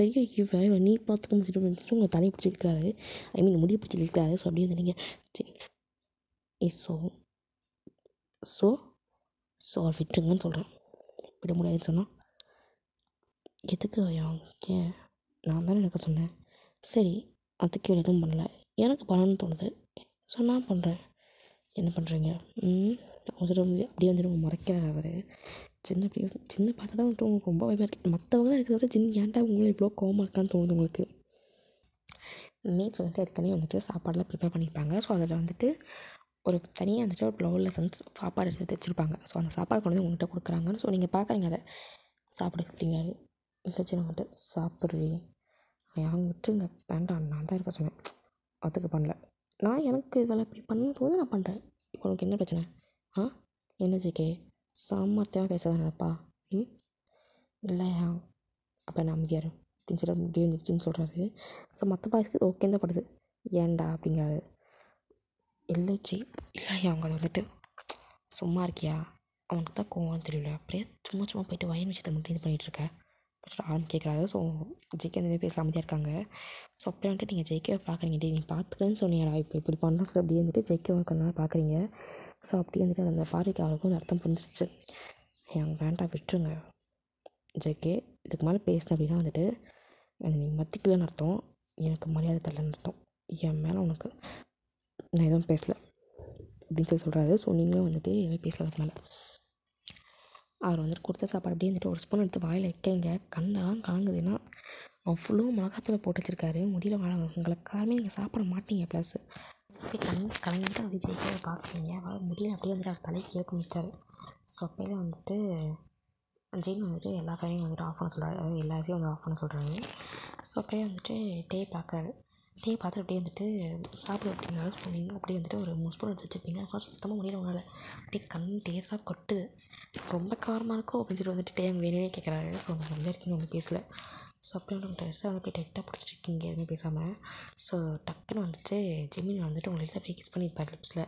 பெரிய இவ நீ பார்த்துக்க முடிச்சுட்டு உங்களை தலையை பிடிச்சிருக்கிறாரு. ஐ மீன் முடியை பிடிச்சிருக்கிறாரு. ஸோ அப்படியே வந்து நீங்கள் ஸோ ஸோ ஸோ அவர் விட்டுருங்கன்னு சொல்கிறேன். விட முடியாதுன்னு சொன்னால் எதுக்கு ஐயா? ஏன் நான் தானே எனக்கு சொன்னேன். சரி அதுக்கு எதுவும் பண்ணல, எனக்கு பண்ணணும்னு தோணுது. ஸோ நான் பண்ணுறேன். என்ன பண்ணுறீங்க? வந்துட்டு அப்படியே வந்துட்டு முறைக்கிறார் அவர். சின்ன பார்த்து தான் வந்துட்டு உங்களுக்கு ரொம்ப பயமாக இருக்குது. மற்றவங்களாம் இருக்கிறத விட சின்ன ஏன்டா உங்களை இவ்வளோ கோவமாக இருக்கான்னு தோணுது உங்களுக்கு. மீட்ஸ் வந்துட்டு ஏற்கனவே வந்துட்டு சாப்பாடெலாம் ப்ரிப்பேர் பண்ணியிருப்பாங்க. ஸோ அதில் வந்துட்டு ஒரு தனியாக வந்துட்டு ஒரு ப்ளவுல சாப்பாடு எடுத்து வச்சுருப்பாங்க. ஸோ அந்த சாப்பாடு கொண்டு வந்து உங்கள்கிட்ட கொடுக்குறாங்கன்னு ஸோ நீங்கள் பார்க்குறீங்க அதை சாப்பிடு அப்படிங்கிறாரு. இல்லை சின்ன வந்துட்டு சாப்பிட்றீ அவங்க விட்டுருங்க வேண்டாம் நான் தான் இருக்க சொன்னேன். அதுக்கு பண்ணல நான் எனக்கு இவளை இப்படி பண்ணும்போது நான் பண்ணுறேன். இப்போ உனக்கு என்ன பிரச்சனை? என்ன ஜேகே சாமர்த்தியமாக பேசாத நினைப்பா? இல்லையா அப்போ நான் அமைதியாரு அப்படின்னு சொல்லி முடி வந்துருச்சுன்னு சொல்கிறாரு. ஸோ மற்ற பாய்ஸ்க்கு ஓகே தான் படுது. ஏன்டா அப்படிங்கிறாரு. இல்லைச்சி இல்லையா அவங்க அதை வந்துட்டு சும்மா இருக்கியா? அவனுக்கு தான் கோவம் தெரியல. அப்படியே சும்மா போயிட்டு வயன் விஷயத்தை மட்டும் இது பண்ணிகிட்ருக்க ஆரம்பி கேட்குறாரு. ஸோ ஜேகே அந்த மாதிரி பேசலாமல் தான் இருக்காங்க. ஸோ அப்படியே வந்துட்டு நீங்கள் ஜேகேவை பார்க்குறீங்க. நீ பார்த்துக்கன்னு சொன்னீங்கடா இப்போ இப்படி பண்ணணும் சொல்லி அப்படியே வந்துட்டு ஜேகேவை இருக்கிறதுனால பார்க்குறீங்க. ஸோ அப்படியே வந்துட்டு அந்த பார்வைக்கு அவருக்கும் அந்த அர்த்தம் புரிஞ்சிச்சு. எனக்கு வேண்டாம் விட்டுருங்க ஜேகே, இதுக்கு மேலே பேசினேன் அப்படின்னா வந்துட்டு நீ மதிக்கலன்னு அர்த்தம், எனக்கு மரியாதை தரலன்னு அர்த்தம். என் மேலே உனக்கு நான் எதுவும் பேசலை அப்படின்னு சொல்லி சொல்கிறாரு. ஸோ நீங்களும் வந்துட்டு எதுவும் பேசல அதுக்கு மேலே. அவர் வந்துட்டு கொடுத்த சாப்பாடு அப்படியே வந்துட்டு ஒரு ஸ்பூன் எடுத்து வாயில் வைக்கிறீங்க. கண்ணெல்லாம் கலங்குதுன்னா அவ்வளோ மிளகாத்தூளை போட்டு வச்சுருக்காரு. முடியல உங்களை காரமே நீங்கள் சாப்பிட மாட்டீங்க. ப்ளஸ் போய் கலங்கிட்டு அப்படி ஜெயிக்க பார்க்குறீங்க. அவரால் முடியல அப்படியே வந்துட்டு அவர் தலையை கீழே குமிச்சார். ஸோ அப்போயே வந்துட்டு ஜெயின் வந்துட்டு எல்லா ஃபைனையும் வந்துட்டு ஆஃப் பண்ண சொல்கிறாரு. அதாவது எல்லாத்தையும் வந்து ஆஃப் பண்ண சொல்கிறாரு. ஸோ அப்போயே வந்துட்டு டே பார்க்காரு. டே பார்த்து அப்படியே வந்துட்டு சாப்பிட அப்படிங்கிறாரு. ஸோ நீங்கள் அப்படியே வந்துட்டு ஒரு 3 ஸ்பூன் எடுத்து வச்சுருப்பீங்க. அதெல்லாம் சுத்தமாக முடியல உங்களால். அப்படியே கண் டேஸ்ட்டாக கொட்டுது. ரொம்ப காரமாக இருக்கும் அப்படின்னு சொல்லி வந்துட்டு டே வேணும்னே கேட்குறாரு. ஸோ நீங்கள் வந்து இருக்கீங்க அந்த பேசல. ஸோ அப்படியே வந்து ட்ரெஸ்ஸை வந்து போய் டைட்டாக பிடிச்சிருக்கீங்க எதுவுமே பேசாமல். ஸோ டக்குன்னு வந்துட்டு ஜெமினி வந்துட்டு உங்களை எடுத்து அப்படியே கிஸ் பண்ணியிருப்பார் லிப்ஸில்.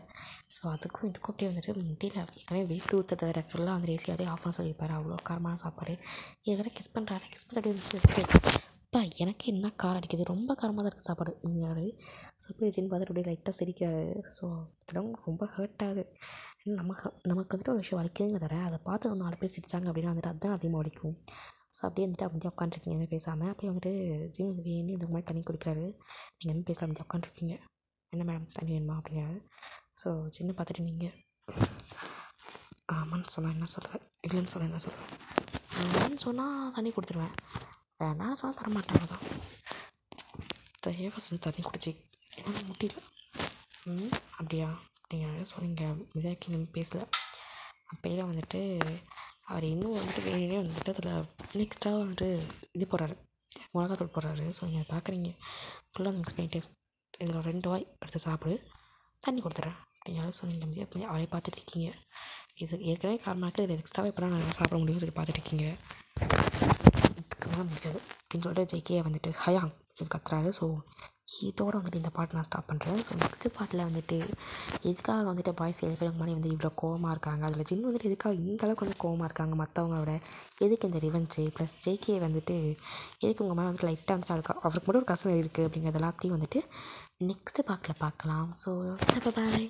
ஸோ அதுக்கும் இதுக்கும் அப்படியே வந்துட்டு முடியல. ஏற்கனவே வெயிட் ஊற்ற தவிர ஃபுல்லாக வந்து ஏசியாவே ஆஃப் பண்ண சொல்லியிருப்பார். அவ்வளோ காரமான சாப்பாடு. இது வேறு கிஸ் பண்ணுறாரு. கிஸ் பண்ணி அப்படியே வந்துட்டு அப்பா எனக்கு என்ன காரம் அடிக்குது, ரொம்ப காரமாக தான் இருக்குது சாப்பாடு அப்படிங்கிறாரு. ஸோ அப்படியே ஜென் பார்த்துட்டு அப்படியே லைட்டாக சிரிக்கிறாரு. ஸோ இதெல்லாம் ரொம்ப ஹர்ட் ஆகுது. நமக்கு வந்துட்டு ஒரு விஷயம் வலிக்குதுங்க தவிர அதை பார்த்து ஒரு 4 பேர் சிரித்தாங்க அப்படின்னா வந்துட்டு அதுதான் அதிகமாக வலிக்கும். ஸோ அப்படியே வந்துட்டு அப்படியே உட்காந்துருக்கீங்க எதுவுமே பேசாமல். அப்படியே வந்துட்டு ஜிம் வந்து வேண்டி இந்த மாதிரி தண்ணி குடிக்கிறாரு. நீங்கள் எதுவும் பேசலாம் அப்படியே உட்காந்துருக்கீங்க. என்ன மேடம் தண்ணி வேணுமா அப்படிங்கிறாரு. ஸோ சின்ன பார்த்துட்டு நீங்கள் ஆமான்னு சொன்னால் என்ன சொல்லுவேன், இல்லைன்னு சொன்னால் என்ன சொல்லுவேன்? இல்லைன்னு சொன்னால் தண்ணி கொடுத்துருவேன், வேணான்னு சொன்னால் தரமாட்டாங்க தான். ஃபஸ்ட்டு தண்ணி குடிச்சு என்னால் முடியல. அப்படியா அப்படிங்கிறாரு. ஸோ நீங்கள் இதாக்கி நம்ம பேசலை. அப்போயே வந்துட்டு அவர் இன்னும் வந்துட்டு வேணுனே வந்துட்டு அதில் எக்ஸ்ட்ராவாக வந்துட்டு இது போடுறாரு, மிளகாத்தூள் போடுறாரு. ஸோ நீங்கள் பார்க்குறீங்க ஃபுல்லாக மிக்ஸ் பண்ணிவிட்டு இதில் 2 வாய் எடுத்து சாப்பிடு, தண்ணி கொடுத்துட்றேன் அப்படிங்கிறாரு. ஸோ நீங்கள் அப்படியே அவரே பார்த்துட்டு இருக்கீங்க. இது ஏற்கனவே காரணமாக இருக்குது, இதில் எக்ஸ்ட்ராவாக எப்போ நான் சாப்பிட முடியும்னு சொல்லி பார்த்துட்டு இருக்கீங்க. இதுக்கு மேலே முடியாது அப்படின்னு சொல்லிட்டு ஜெய்கே வந்துட்டு ஹயாங் சொல்லி கத்துறாரு. ஸோ இதோட வந்துட்டு இந்த பாட்டு நான் ஸ்டாப் பண்ணுறேன். ஸோ நெக்ஸ்ட்டு பாட்டில் வந்துட்டு எதுக்காக வந்துட்டு பாய்ஸ் 7 பேருக்கு முன்னாடி வந்து இவ்வளோ கோவமாக இருக்காங்க, அதில் ஜின் வந்துட்டு எதுக்காக இந்த அளவுக்கு வந்து கோவமாக இருக்காங்க மற்றவங்கள விட, எதுக்கு இந்த ரிவெஞ்சு ப்ளஸ் ஜேகே வந்துட்டு எதுக்கு உங்கள் மேலே வந்துட்டு லைட்டாக வந்துட்டு அவருக்கு மட்டும் ஒரு கஷ்டம் இருக்குது அப்படிங்கிறது எல்லாத்தையும் வந்துட்டு நெக்ஸ்ட்டு பார்ட்டில் பார்க்கலாம். So bye.